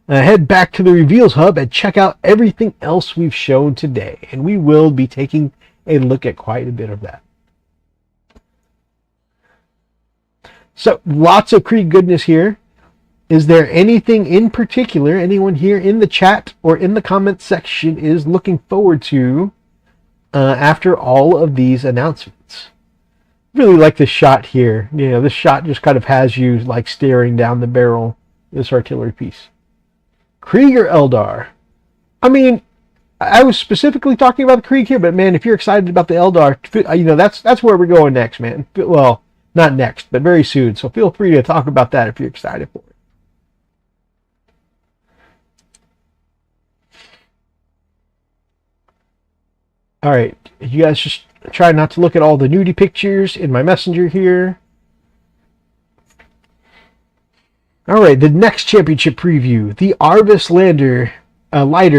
Head back to the Reveals Hub and check out everything else we've shown today. And we will be taking a look at quite a bit of that. So, lots of Krieg goodness here. Is there anything in particular anyone here in the chat or in the comments section is looking forward to after all of these announcements? Really like this shot here. This shot just kind of has you like staring down the barrel of this artillery piece. Krieg or Eldar? I mean, I was specifically talking about the Krieg here, but man, if you're excited about the Eldar, that's where we're going next, man. Well, not next, but very soon. So feel free to talk about that if you're excited for it. All right, you guys just try not to look at all the nudie pictures in my messenger here. All right, the next championship preview. The Arvis lighter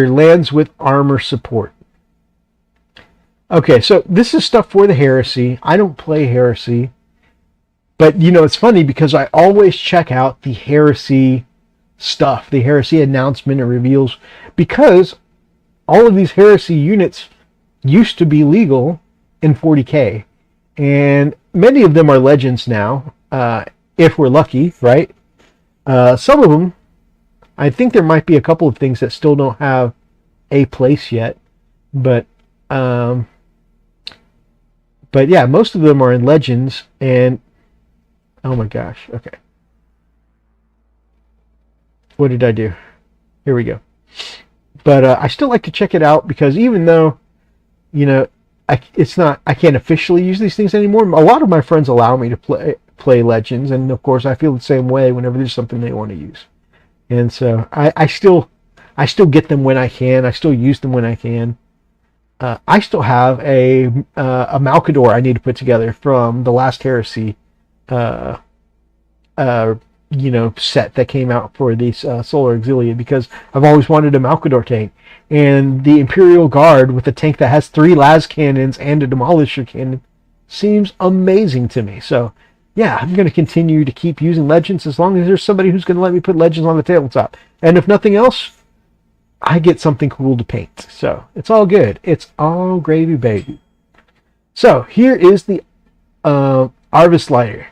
lands with armor support. Okay, so this is stuff for the Heresy. I don't play Heresy. But, it's funny because I always check out the Heresy stuff, the Heresy announcement and reveals, because all of these Heresy units used to be legal in 40K. And many of them are legends now, if we're lucky, right? Some of them, I think there might be a couple of things that still don't have a place yet. But yeah, most of them are in legends. And, oh my gosh, okay. What did I do? Here we go. But I still like to check it out because even though, I can't officially use these things anymore. A lot of my friends allow me to play Legends, and of course I feel the same way whenever there's something they want to use. And so I still get them when I can. I still use them when I can. I still have a Malkador I need to put together from the last Heresy set that came out for these Solar Auxilia, because I've always wanted a Malkador tank. And the Imperial Guard with a tank that has 3 las cannons and a demolisher cannon seems amazing to me. So yeah, I'm going to continue to keep using Legends as long as there's somebody who's going to let me put Legends on the tabletop. And if nothing else, I get something cool to paint. So it's all good. It's all gravy, baby. So here is the Arvis lighter.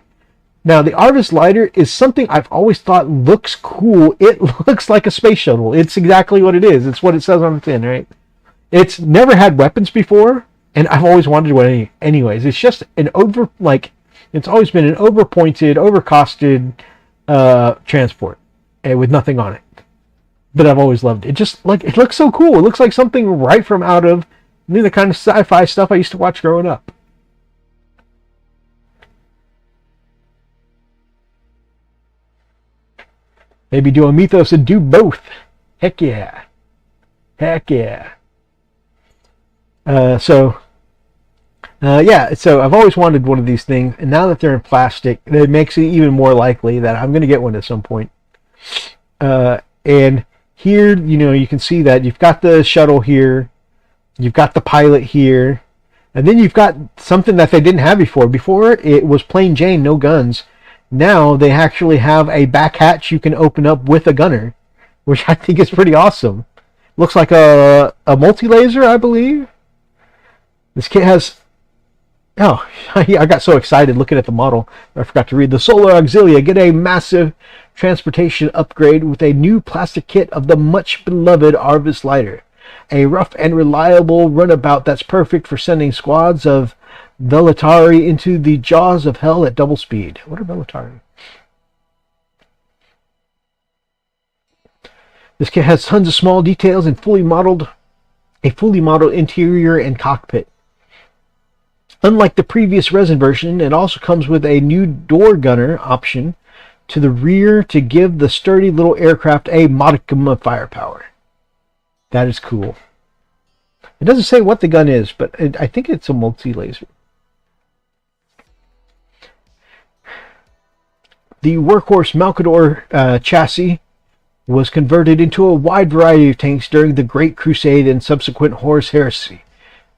Now, the Arvis lighter is something I've always thought looks cool. It looks like a space shuttle. It's exactly what it is. It's what it says on the tin, right? It's never had weapons before, and I've always wanted one anyways. It's just an it's always been an over-pointed, over-costed transport with nothing on it. But I've always loved it. It looks so cool. It looks like something right from out of the kind of sci-fi stuff I used to watch growing up. Maybe do a Mythos and do both. Heck yeah. Heck yeah. So, Yeah, so I've always wanted one of these things, and now that they're in plastic, it makes it even more likely that I'm going to get one at some point. And here, you can see that you've got the shuttle here, you've got the pilot here, and then you've got something that they didn't have before. Before, it was plain Jane, no guns. Now they actually have a back hatch you can open up with a gunner, which I think is pretty awesome. Looks like a multi-laser, I believe. This kit has... Oh, I got so excited looking at the model. I forgot to read. The Solar Auxilia get a massive transportation upgrade with a new plastic kit of the much beloved Arvis lighter. A rough and reliable runabout that's perfect for sending squads of Velatari into the jaws of hell at double speed. What are Velatari? This kit has tons of small details and a fully modeled interior and cockpit. Unlike the previous resin version, it also comes with a new door gunner option to the rear to give the sturdy little aircraft a modicum of firepower. That is cool. It doesn't say what the gun is, but I think it's a multi-laser. The Workhorse Malcador chassis was converted into a wide variety of tanks during the Great Crusade and subsequent Horus Heresy,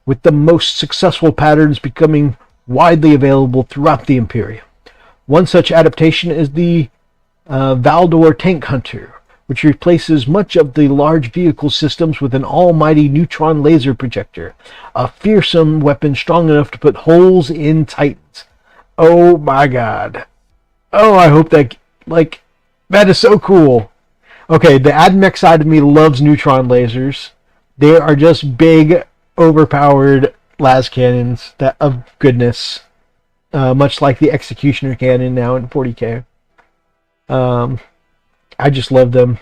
with the most successful patterns becoming widely available throughout the Imperium. One such adaptation is the Valdor Tank Hunter, which replaces much of the large vehicle systems with an almighty neutron laser projector, a fearsome weapon strong enough to put holes in Titans. Oh my god. Oh, I hope that, that is so cool. Okay, the AdMech side of me loves neutron lasers. They are just big, overpowered las cannons of goodness, much like the Executioner cannon now in 40k. I just love them,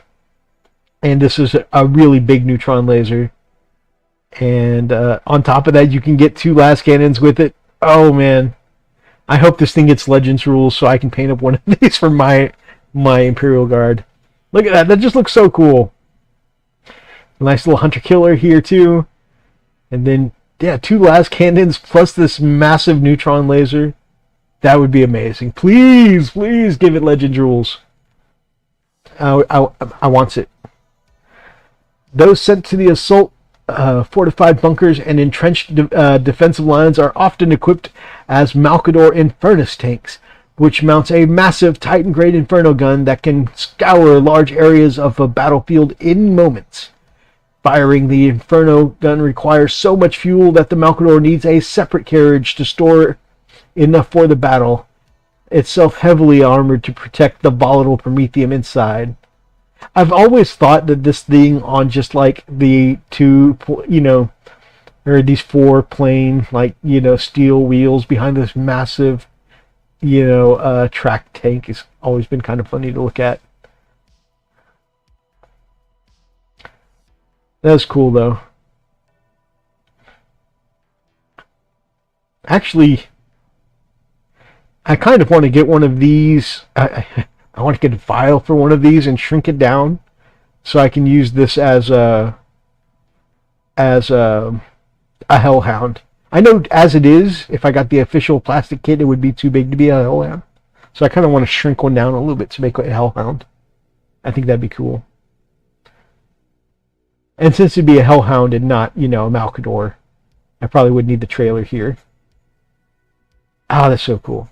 and this is a really big neutron laser, and on top of that you can get 2 las cannons with it. Oh man, I hope this thing gets Legends rules so I can paint up one of these for my Imperial Guard. Look at that just looks so cool. Nice little hunter killer here too. And then, yeah, 2 las cannons plus this massive neutron laser. That would be amazing. Please, please give it Legends rules. I want it. Those sent to the assault fortified bunkers and entrenched defensive lines are often equipped as Malcador Infernus tanks, which mounts a massive Titan-grade Inferno gun that can scour large areas of a battlefield in moments. Firing the Inferno gun requires so much fuel that the Malcador needs a separate carriage to store enough for the battle, itself heavily armored to protect the volatile Promethium inside. I've always thought that this thing on just like the 2, or these 4 plain, steel wheels behind this massive, track tank has always been kind of funny to look at. That's cool, though. Actually, I kind of want to get one of these. I want to get a file for one of these and shrink it down so I can use this as a Hellhound. I know as it is, if I got the official plastic kit, it would be too big to be a Hellhound. So I kind of want to shrink one down a little bit to make it a Hellhound. I think that'd be cool. And since it'd be a Hellhound and not, a Malcador, I probably would need the trailer here. Ah, that's so cool.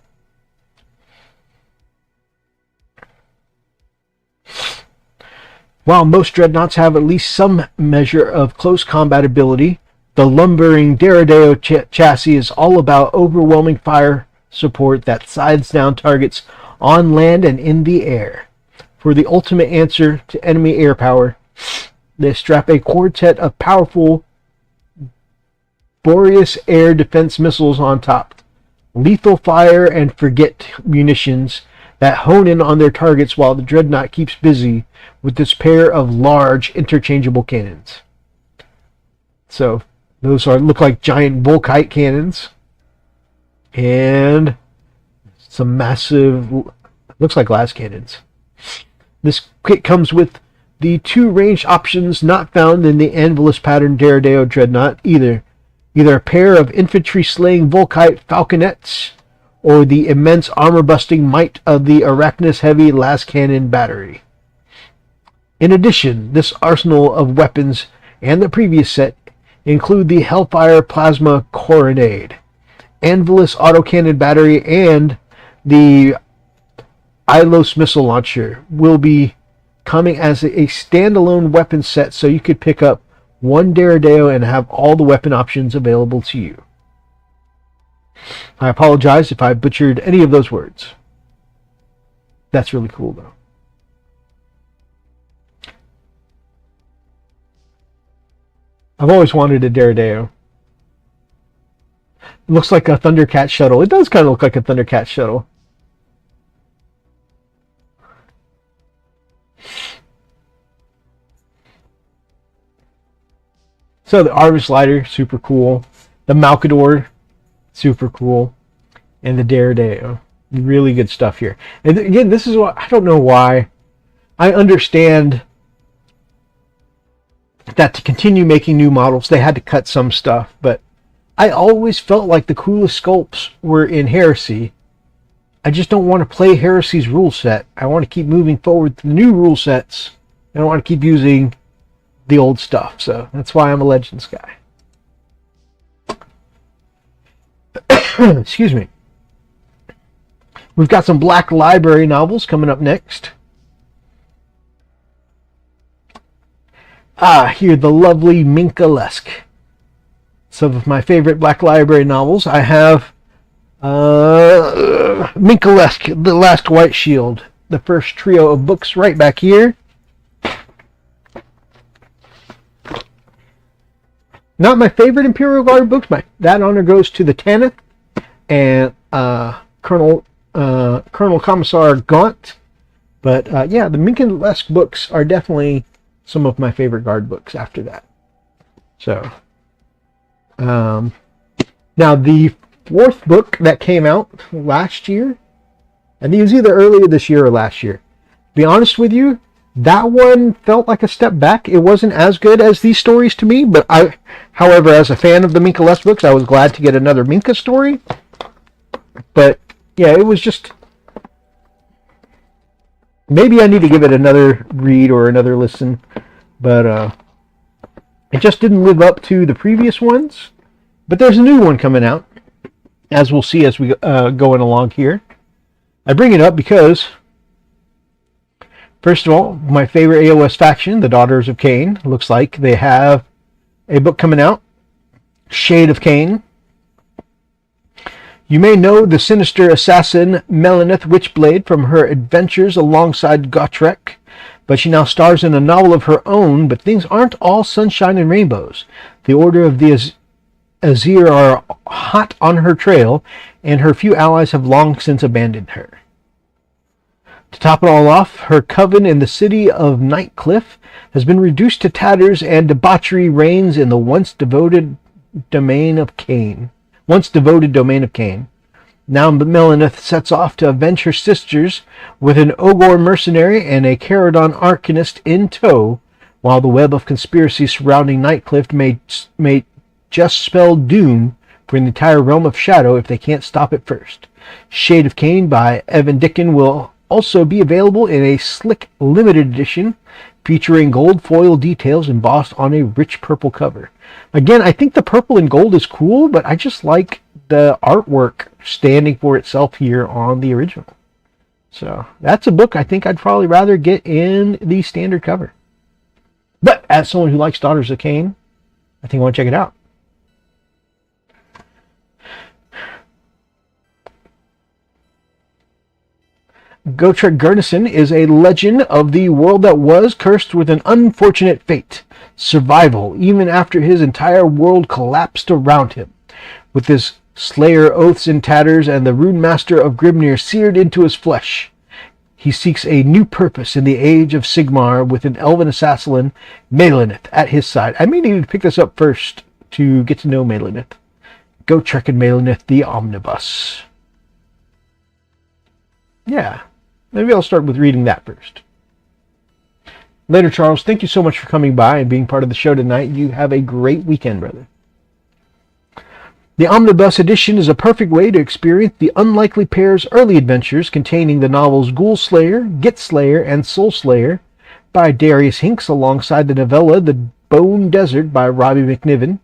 While most dreadnoughts have at least some measure of close combat ability, the lumbering Deredeo chassis is all about overwhelming fire support that sides down targets on land and in the air. For the ultimate answer to enemy air power, they strap a quartet of powerful Boreas air defense missiles on top. Lethal fire and forget munitions that hone in on their targets while the dreadnought keeps busy with this pair of large interchangeable cannons. So those look like giant Volkite cannons, and some massive, looks like glass cannons. This kit comes with the 2 range options not found in the Anvilus pattern Deredeo dreadnought either. either a pair of infantry-slaying Volkite falconets or the immense armor-busting might of the Arachnus Heavy Las Cannon Battery. In addition, this arsenal of weapons and the previous set include the Hellfire Plasma Coronade, Anvilus Autocannon Battery, and the Ilos Missile Launcher will be coming as a standalone weapon set, so you could pick up one Deredeo and have all the weapon options available to you. I apologize if I butchered any of those words. That's really cool, though. I've always wanted a Deredeo. It looks like a Thundercat shuttle. It does kind of look like a Thundercat shuttle. So the Arvis Lighter, super cool. The Malkador, super cool. And the Deredeo. Really good stuff here. And again, this is what, I don't know why. I understand that to continue making new models, they had to cut some stuff. But I always felt like the coolest sculpts were in Heresy. I just don't want to play Heresy's rule set. I want to keep moving forward to the new rule sets. I don't want to keep using the old stuff. So that's why I'm a Legends guy. Excuse me. We've got some Black Library novels coming up next. Here, the lovely Minkalesque. Some of my favorite Black Library novels. I have Minkalesque, The Last White Shield. The first trio of books right back here. Not my favorite Imperial Guard books. That honor goes to the Tanith and Colonel Commissar Gaunt. But yeah, the Minkalesque books are definitely some of my favorite Guard books after that. So, now the fourth book that came out last year, I think it was either earlier this year or last year. To be honest with you, that one felt like a step back. It wasn't as good as these stories to me, but however, as a fan of the Minkalesque books, I was glad to get another Minka story. But yeah, it was just, maybe I need to give it another read or another listen, but it just didn't live up to the previous ones. But there's a new one coming out, as we'll see as we going along here. I bring it up because, first of all, my favorite AOS faction, the Daughters of Cain, looks like they have a book coming out, Shade of Cain. You may know the sinister assassin Melanith Witchblade from her adventures alongside Gotrek, but she now stars in a novel of her own, but things aren't all sunshine and rainbows. The Order of the Azir are hot on her trail, and her few allies have long since abandoned her. To top it all off, her coven in the city of Nightcliff has been reduced to tatters, and debauchery reigns in the once devoted domain of Cain. Now Melanith sets off to avenge her sisters with an Ogor mercenary and a Caradon arcanist in tow, while the web of conspiracy surrounding Nightcliff may just spell doom for the entire realm of shadow if they can't stop it first. Shade of Cain by Evan Dickin will also be available in a slick limited edition featuring gold foil details embossed on a rich purple cover. Again, I think the purple and gold is cool, but I just like the artwork standing for itself here on the original. So that's a book I think I'd probably rather get in the standard cover. But as someone who likes Daughters of Cain, I think I want to check it out. Gotrek Gurnison is a legend of the world that was cursed with an unfortunate fate. Survival, even after his entire world collapsed around him. With his Slayer oaths in tatters and the Rune Master of Grimnir seared into his flesh, he seeks a new purpose in the age of Sigmar with an elven assassin, Melanith, at his side. I may need to pick this up first to get to know Melanith. Gotrek and Melanith, the Omnibus. Yeah. Maybe I'll start with reading that first. Later, Charles, thank you so much for coming by and being part of the show tonight. You have a great weekend, brother. The Omnibus Edition is a perfect way to experience the Unlikely Pair's early adventures containing the novels Ghoul Slayer, Git Slayer, and Soul Slayer by Darius Hinks alongside the novella The Bone Desert by Robbie McNiven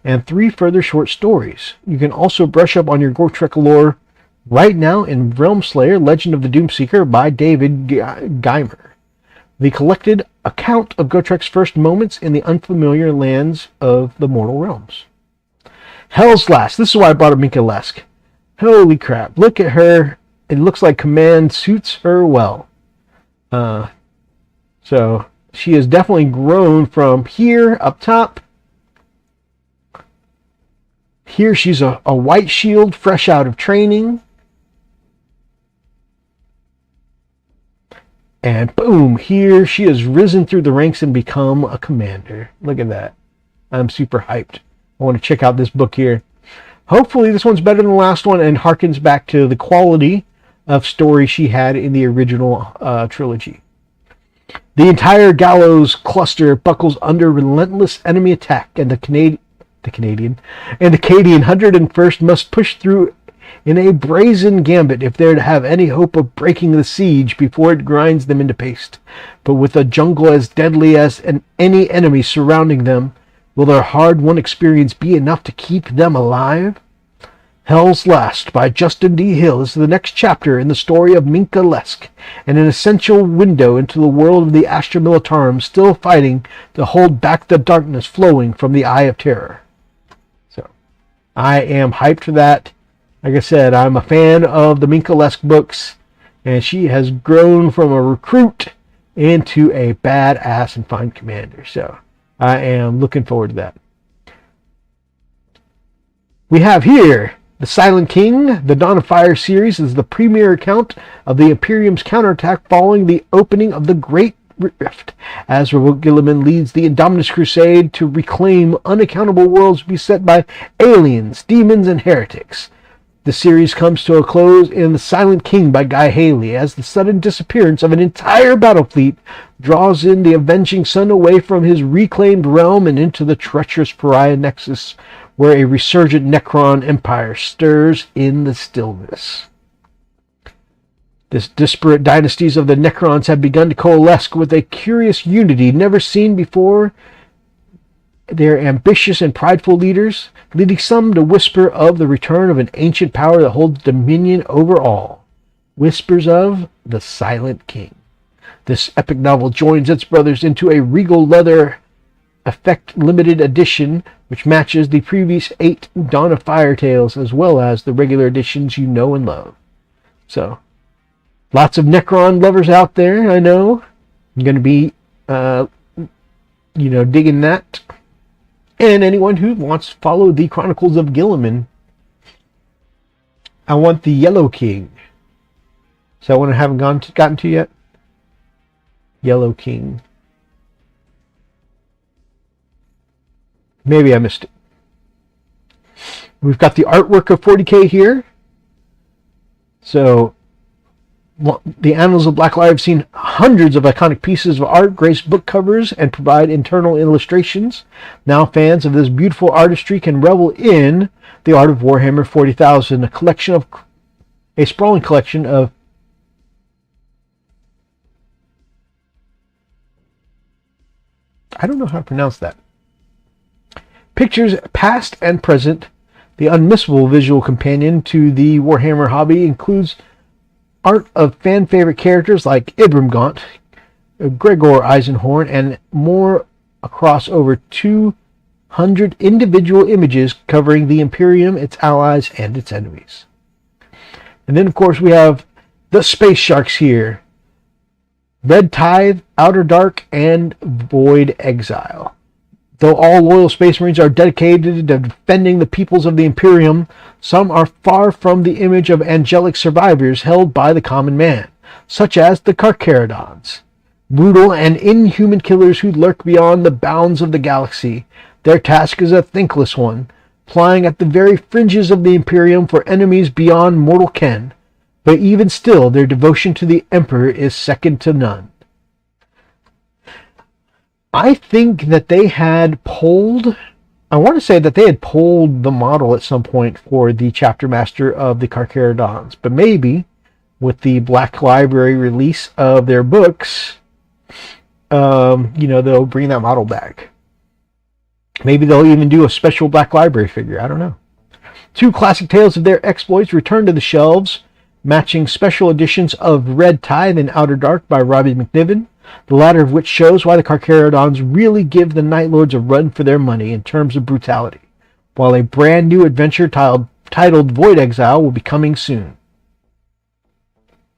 and 3 further short stories. You can also brush up on your Gotrek lore right now in Realm Slayer, Legend of the Doomseeker by David Geimer. The collected account of Gotrek's first moments in the unfamiliar lands of the mortal realms. Hell's Last. This is why I brought up Minka Lesk. Holy crap. Look at her. It looks like Command suits her well. So she has definitely grown from here up top. Here she's a white shield fresh out of training. And boom, here she has risen through the ranks and become a commander. Look at that. I'm super hyped. I want to check out this book here. Hopefully this one's better than the last one and harkens back to the quality of story she had in the original trilogy. The entire Gallows cluster buckles under relentless enemy attack, and the Acadian 101st must push through in a brazen gambit if they're to have any hope of breaking the siege before it grinds them into paste. But with a jungle as deadly as any enemy surrounding them, will their hard-won experience be enough to keep them alive? Hell's Last by Justin D. Hill is the next chapter in the story of Minka Lesk, and an essential window into the world of the Astra Militarum still fighting to hold back the darkness flowing from the Eye of Terror. So, I am hyped for that. Like I said, I'm a fan of the Minka Lesk books, and she has grown from a recruit into a badass and fine commander. So, I am looking forward to that. We have here The Silent King. The Dawn of Fire series is the premier account of the Imperium's counterattack following the opening of the Great Rift, as Gilliman leads the Indominus Crusade to reclaim unaccountable worlds beset by aliens, demons, and heretics. The series comes to a close in The Silent King by Guy Haley, as the sudden disappearance of an entire battle fleet draws in the avenging sun away from his reclaimed realm and into the treacherous Pariah Nexus, where a resurgent Necron empire stirs in the stillness. This disparate dynasties of the Necrons have begun to coalesce with a curious unity never seen before. Their ambitious and prideful leaders, leading some to whisper of the return of an ancient power that holds dominion over all. Whispers of the Silent King. This epic novel joins its brothers into a regal leather effect limited edition, which matches the previous 8 Dawn of Fire tales, as well as the regular editions you know and love. So, lots of Necron lovers out there, I know. I'm going to be, digging that. And anyone who wants to follow the Chronicles of Gilliman. I want the Yellow King. Is that one I haven't gotten to yet? Yellow King. Maybe I missed it. We've got the artwork of 40K here. So, the Annals of Black Light have seen hundreds of iconic pieces of art grace book covers and provide internal illustrations. Now fans of this beautiful artistry can revel in the art of Warhammer 40,000, a sprawling collection of I don't know how to pronounce that. Pictures past and present. The unmissable visual companion to the Warhammer hobby includes art of fan-favorite characters like Ibram Gaunt, Gregor Eisenhorn, and more across over 200 individual images covering the Imperium, its allies, and its enemies. And then, of course, we have the Space Sharks here. Red Tithe, Outer Dark, and Void Exile. Though all loyal Space Marines are dedicated to defending the peoples of the Imperium, some are far from the image of angelic survivors held by the common man, such as the Carcharodons. Brutal and inhuman killers who lurk beyond the bounds of the galaxy. Their task is a thankless one, plying at the very fringes of the Imperium for enemies beyond mortal ken. But even still, their devotion to the Emperor is second to none. I think that they had polled I want to say that they had pulled the model at some point for the chapter master of the Carcharodons, but maybe with the Black Library release of their books, they'll bring that model back. Maybe they'll even do a special Black Library figure. I don't know. 2 classic tales of their exploits return to the shelves, matching special editions of Red Tide and Outer Dark by Robbie McNiven, the latter of which shows why the Carcharodons really give the Night Lords a run for their money in terms of brutality, while a brand new adventure titled Void Exile will be coming soon.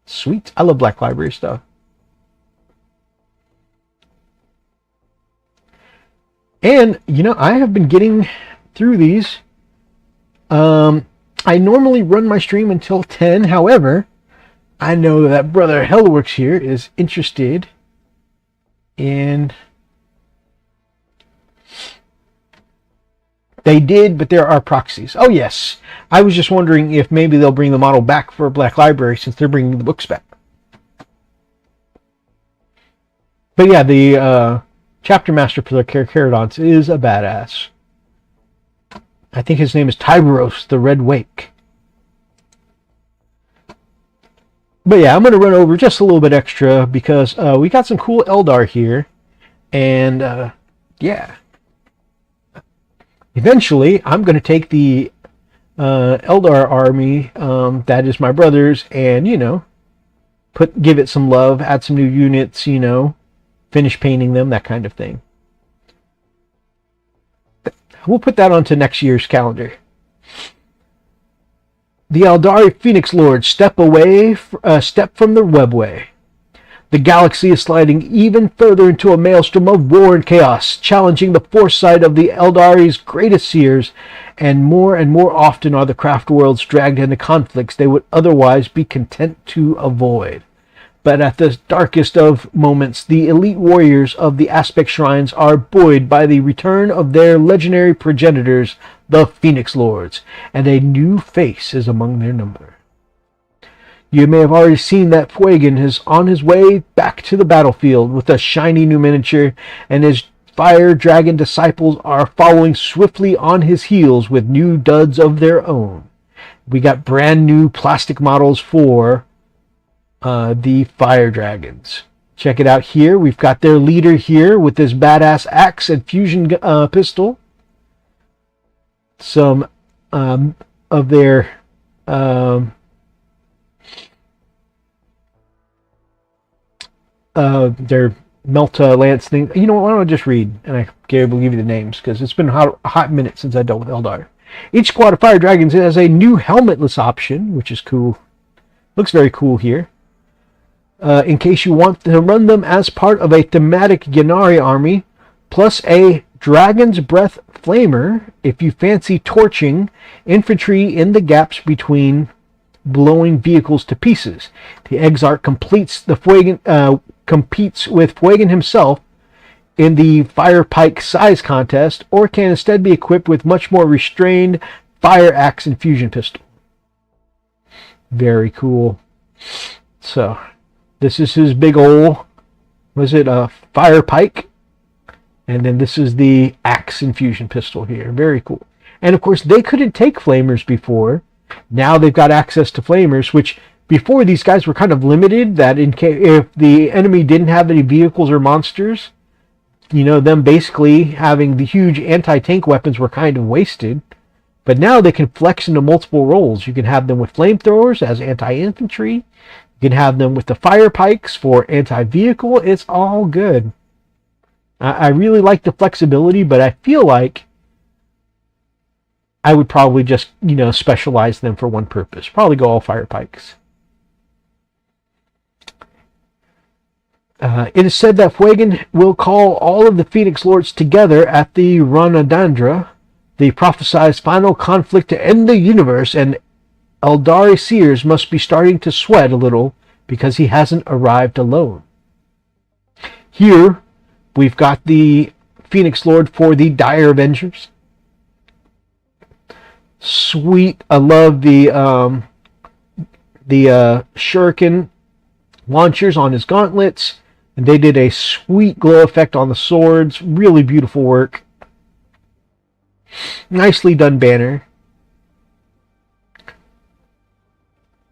Sweet. I love Black Library stuff. And, I have been getting through these. I normally run my stream until 10. However, I know that Brother Hellworks here is interested in... They did, but there are proxies. Oh, yes. I was just wondering if maybe they'll bring the model back for Black Library since they're bringing the books back. But yeah, the chapter master for the Carcharodons is a badass. I think his name is Tyberos the Red Wake. But yeah, I'm going to run over just a little bit extra because we got some cool Eldar here. And yeah. Eventually, I'm going to take the Eldar army that is my brother's and, give it some love, add some new units, finish painting them, that kind of thing. We'll put that onto next year's calendar. The Eldari Phoenix Lords step from the webway. The galaxy is sliding even further into a maelstrom of war and chaos, challenging the foresight of the Eldari's greatest seers, and more often are the craft worlds dragged into conflicts they would otherwise be content to avoid. But at the darkest of moments, the elite warriors of the Aspect Shrines are buoyed by the return of their legendary progenitors, the Phoenix Lords, and a new face is among their number. You may have already seen that Fuegan is on his way back to the battlefield with a shiny new miniature, and his fire dragon disciples are following swiftly on his heels with new duds of their own. We got brand new plastic models for the fire dragons. Check it out here. We've got their leader here with this badass axe and fusion pistol. Some of their Melta Lance thing. You know what? Why don't I just read and I will give you the names because it's been a hot minute since I dealt with Eldar. Each squad of fire dragons has a new helmetless option, which is cool. Looks very cool here. In case you want to run them as part of a thematic Yanari army, plus a Dragon's Breath Flamer if you fancy torching infantry in the gaps between blowing vehicles to pieces. The Exarch competes with Fuegan himself in the Fire Pike size contest, or can instead be equipped with much more restrained Fire Axe and Fusion Pistol. Very cool. So... this is his big ol', Fire Pike. And then this is the Axe Infusion Pistol here. Very cool. And of course, they couldn't take Flamers before. Now they've got access to Flamers, which before these guys were kind of limited, that if the enemy didn't have any vehicles or monsters, them basically having the huge anti-tank weapons were kind of wasted. But now they can flex into multiple roles. You can have them with flamethrowers as anti-infantry. You can have them with the fire pikes for anti-vehicle. It's all good. I really like the flexibility, but I feel like I would probably just, specialize them for one purpose. Probably go all fire pikes. It is said that Fuegan will call all of the Phoenix Lords together at the Ranadandra, the prophesized final conflict to end the universe, and Eldari seers must be starting to sweat a little because he hasn't arrived alone. Here, we've got the Phoenix Lord for the Dire Avengers. Sweet. I love the shuriken launchers on his gauntlets. And they did a sweet glow effect on the swords. Really beautiful work. Nicely done banner.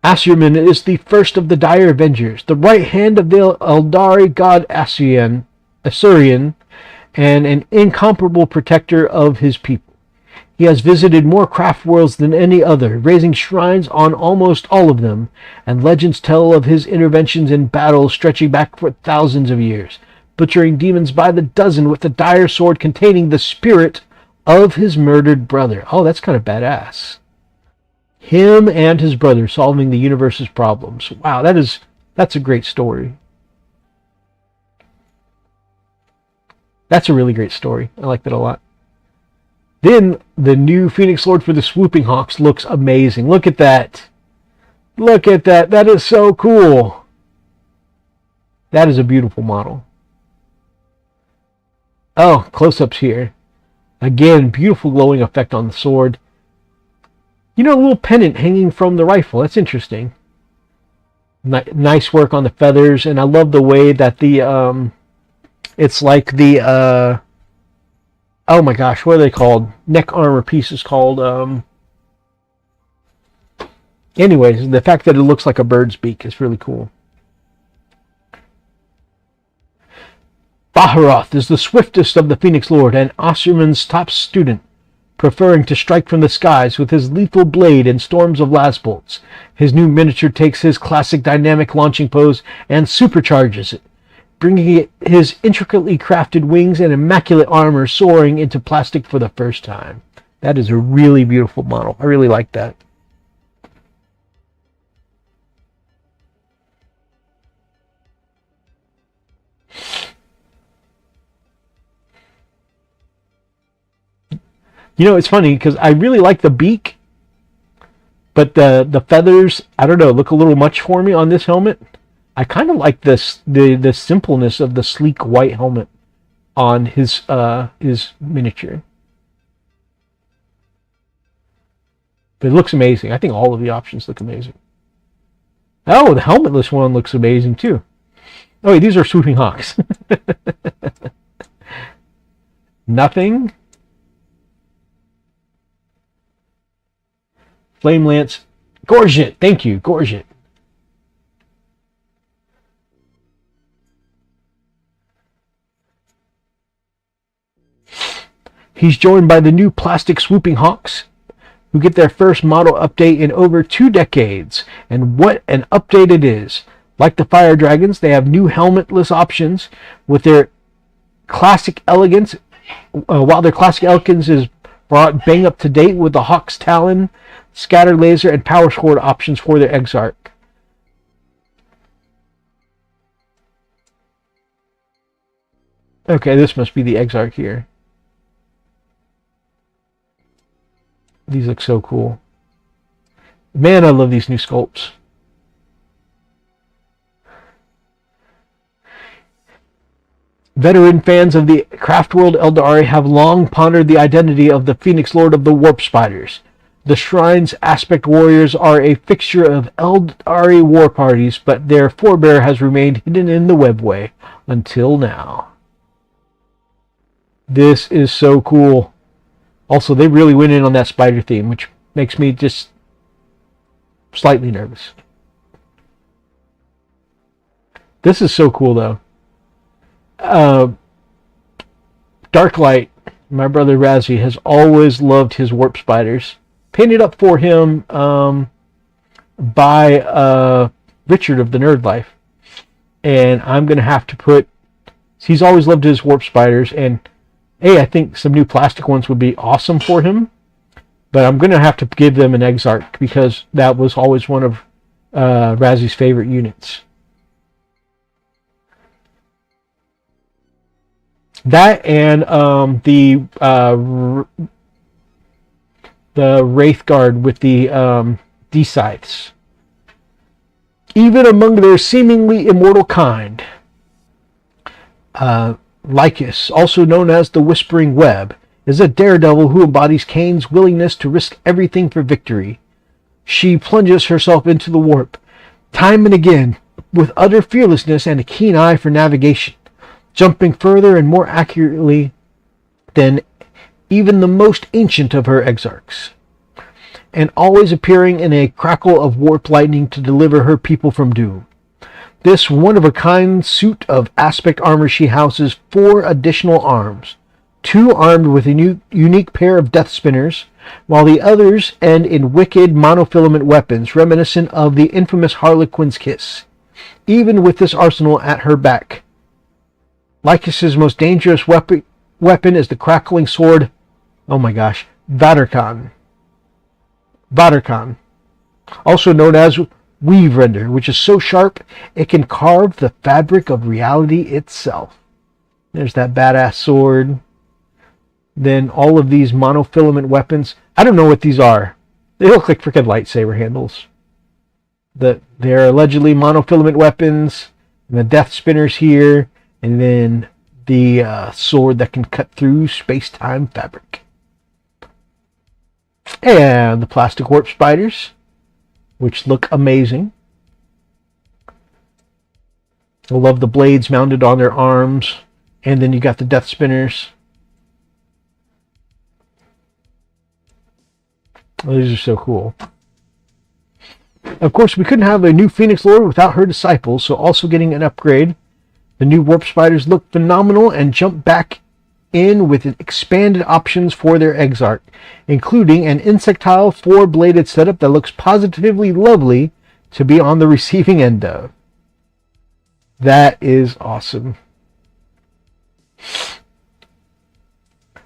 Asherman is the first of the Dire Avengers, the right hand of the Eldari god Asurian, and an incomparable protector of his people. He has visited more craft worlds than any other, raising shrines on almost all of them, and legends tell of his interventions in battles stretching back for thousands of years, butchering demons by the dozen with a dire sword containing the spirit of his murdered brother. Oh, that's kind of badass. Him and his brother solving the universe's problems. Wow, that's a great story. That's a really great story. I like that a lot. Then the new Phoenix Lord for the Swooping Hawks looks amazing. Look at that. Look at that. That is so cool. That is a beautiful model. Oh, close-ups here. Again, beautiful glowing effect on the sword. You know, a little pennant hanging from the rifle. That's interesting. Nice work on the feathers, and I love the way that the it's like the oh my gosh, what are they called? Neck armor piece is called anyways, the fact that it looks like a bird's beak is really cool. Baharoth is the swiftest of the Phoenix Lord and Osterman's top student, preferring to strike from the skies with his lethal blade and storms of last bolts. His new miniature takes his classic dynamic launching pose and supercharges it, bringing his intricately crafted wings and immaculate armor soaring into plastic for the first time. That is a really beautiful model. I really like that. You know, it's funny because I really like the beak, but the feathers, I don't know, look a little much for me on this helmet. I kind of like this the simpleness of the sleek white helmet on his miniature. But it looks amazing. I think all of the options look amazing. Oh, the helmetless one looks amazing too. Oh, wait, these are Swooping Hawks. Nothing. Flame Lance. Gorget. Thank you, Gorget. He's joined by the new plastic Swooping Hawks, who get their first model update in over 2 decades. And what an update it is. Like the Fire Dragons, they have new helmetless options with their classic elegance, while their classic elegance is brought bang up to date with the Hawk's Talon, Scatter Laser, and Power Sword options for their Exarch. Okay, this must be the Exarch here. These look so cool. Man, I love these new sculpts. Veteran fans of the craft world Eldari have long pondered the identity of the Phoenix Lord of the Warp Spiders. The Shrine's Aspect Warriors are a fixture of Eldari war parties, but their forebear has remained hidden in the webway until now. This is so cool. Also, they really went in on that spider theme, which makes me just slightly nervous. This is so cool, though. Darklight, my brother Razzie, has always loved his warp spiders. Painted up for him by Richard of the Nerd Life. And I'm going to have to put... He's always loved his warp spiders, and I think some new plastic ones would be awesome for him. But I'm going to have to give them an Exarch, because that was always one of Razzie's favorite units. That and the Wraith Guard with the D-Scythes. Even among their seemingly immortal kind, Lycus, also known as the Whispering Web, is a daredevil who embodies Kane's willingness to risk everything for victory. She plunges herself into the warp, time and again, with utter fearlessness and a keen eye for navigation, jumping further and more accurately than even the most ancient of her exarchs, and always appearing in a crackle of warp lightning to deliver her people from doom. This one-of-a-kind suit of aspect armor she houses 4 additional arms, 2 armed with a unique pair of death spinners, while the others end in wicked monofilament weapons reminiscent of the infamous Harlequin's kiss. Even with this arsenal at her back, Lycus's most dangerous weapon is the crackling sword, oh my gosh, Vadarkan, also known as Weave Render, which is so sharp it can carve the fabric of reality itself. There's that badass sword. Then all of these monofilament weapons. I don't know what these are. They look like freaking lightsaber handles. They're allegedly monofilament weapons. And the death spinners here. And then the sword that can cut through space-time fabric. And the plastic warp spiders, which look amazing. I love the blades mounted on their arms. And then you got the death spinners. Oh, these are so cool. Of course, we couldn't have a new Phoenix Lord without her disciples, so also getting an upgrade. The new warp spiders look phenomenal and jump back in with expanded options for their exarch, including an insectile 4-bladed setup that looks positively lovely to be on the receiving end of. That is awesome.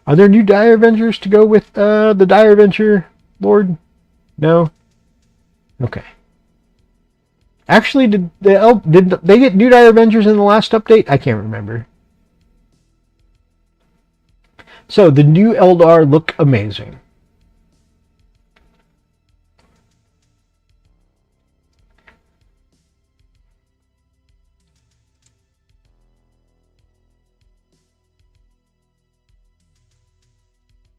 Are there new Dire Avengers to go with the Dire Avenger Lord? No? Okay. Actually, did they get new Dire Avengers in the last update? I can't remember. So, the new Eldar look amazing.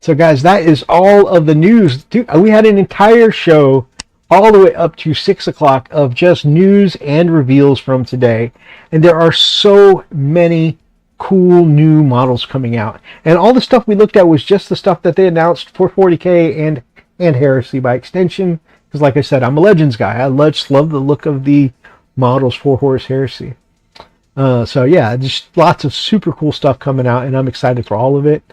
So guys, that is all of the news. Dude, we had an entire show all the way up to 6 o'clock of just news and reveals from today. And there are so many cool new models coming out. And all the stuff we looked at was just the stuff that they announced for 40K and Heresy by extension. Because like I said, I'm a Legends guy. I just love the look of the models for Horus Heresy. So yeah, just lots of super cool stuff coming out, and I'm excited for all of it.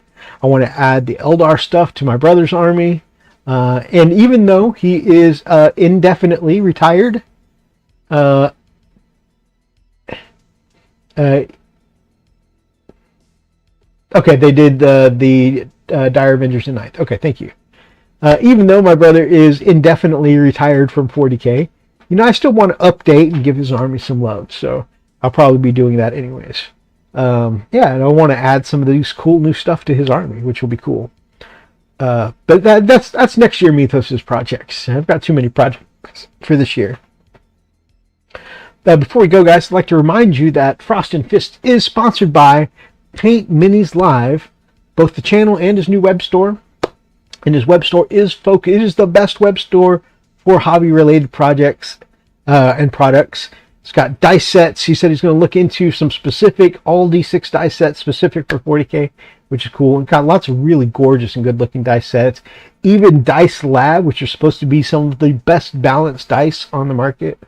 I want to add the Eldar stuff to my brother's army. And even though he is indefinitely retired, okay, they did the Dire Avengers in 9th. Okay, thank you. Even though my brother is indefinitely retired from 40K, you know, I still want to update and give his army some love. So I'll probably be doing that anyways. Yeah, and I want to add some of these cool new stuff to his army, which will be cool. But that's next year Mythos' projects. I've got too many projects for this year. Before we go, guys, I'd like to remind you that Frost and Fist is sponsored by Paint Minis Live, both the channel and his new web store. And his web store is focused. It is the best web store for hobby-related projects and products. It's got dice sets. He said he's going to look into some specific all D6 dice sets specific for 40K, which is cool. It's got lots of really gorgeous and good-looking dice sets. Even Dice Lab, which are supposed to be some of the best balanced dice on the market,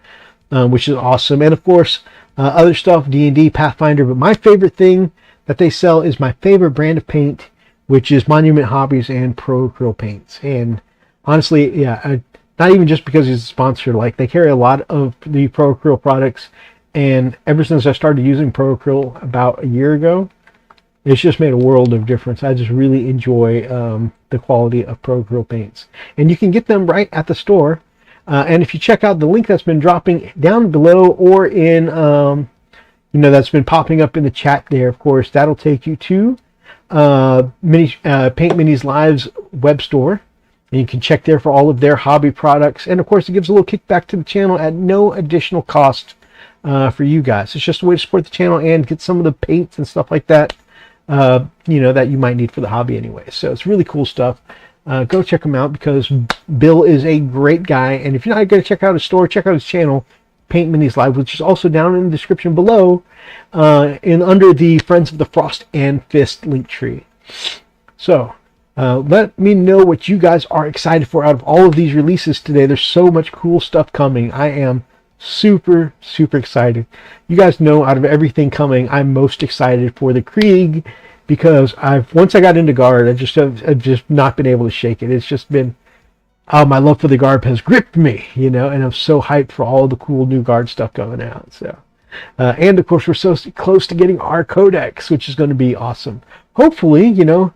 which is awesome. And of course, other stuff, D&D, Pathfinder. But my favorite thing that they sell is my favorite brand of paint, which is Monument Hobbies and Pro-Acryl paints. And honestly, yeah, not even just because he's a sponsor, like they carry a lot of the Pro-Acryl products, and ever since I started using Pro-Acryl about a year ago, it's just made a world of difference. I just really enjoy the quality of Pro-Acryl paints. And you can get them right at the store. And if you check out the link that's been dropping down below, or in, that's been popping up in the chat there, of course, that'll take you to Paint Minis Live's web store. And you can check there for all of their hobby products. And of course, it gives a little kickback to the channel at no additional cost for you guys. It's just a way to support the channel and get some of the paints and stuff like that, that you might need for the hobby anyway. So it's really cool stuff. Go check him out, because Bill is a great guy. And if you're not going to check out his store, check out his channel, Paint Minis Live, which is also down in the description below, and under the Friends of the Frost and Fist link tree. So, Let me know what you guys are excited for out of all of these releases today. There's so much cool stuff coming. I am super excited. You guys know, out of everything coming, I'm most excited for the Krieg, because once I got into Guard, I've just not been able to shake it. It's just been, my love for the Guard has gripped me, and I'm so hyped for all the cool new Guard stuff coming out. So, and of course, we're so close to getting our Codex, which is going to be awesome. Hopefully, Guard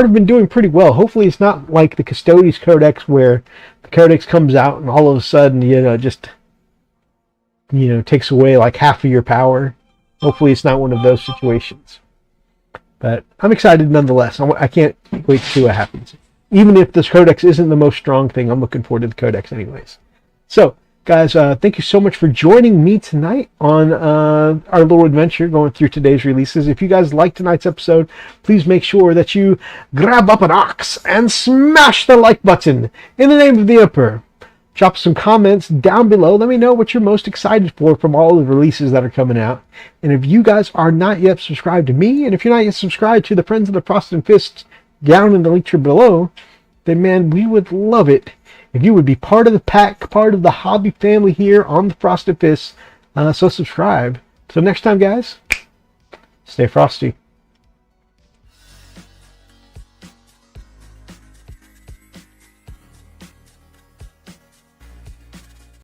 have been doing pretty well. Hopefully it's not like the Custodes Codex, where the Codex comes out and all of a sudden, just, takes away like half of your power. Hopefully it's not one of those situations. But I'm excited nonetheless. I can't wait to see what happens. Even if this Codex isn't the most strong thing, I'm looking forward to the Codex anyways. So, guys, thank you so much for joining me tonight on our little adventure going through today's releases. If you guys liked tonight's episode, please make sure that you grab up an ox and smash the like button in the name of the Emperor. Drop some comments down below. Let me know what you're most excited for from all the releases that are coming out. And if you guys are not yet subscribed to me, and if you're not yet subscribed to the Friends of the Frosted Fists down in the link tree below, then man, we would love it if you would be part of the pack, part of the hobby family here on the Frosted Fists. So subscribe. So next time, guys, stay frosty.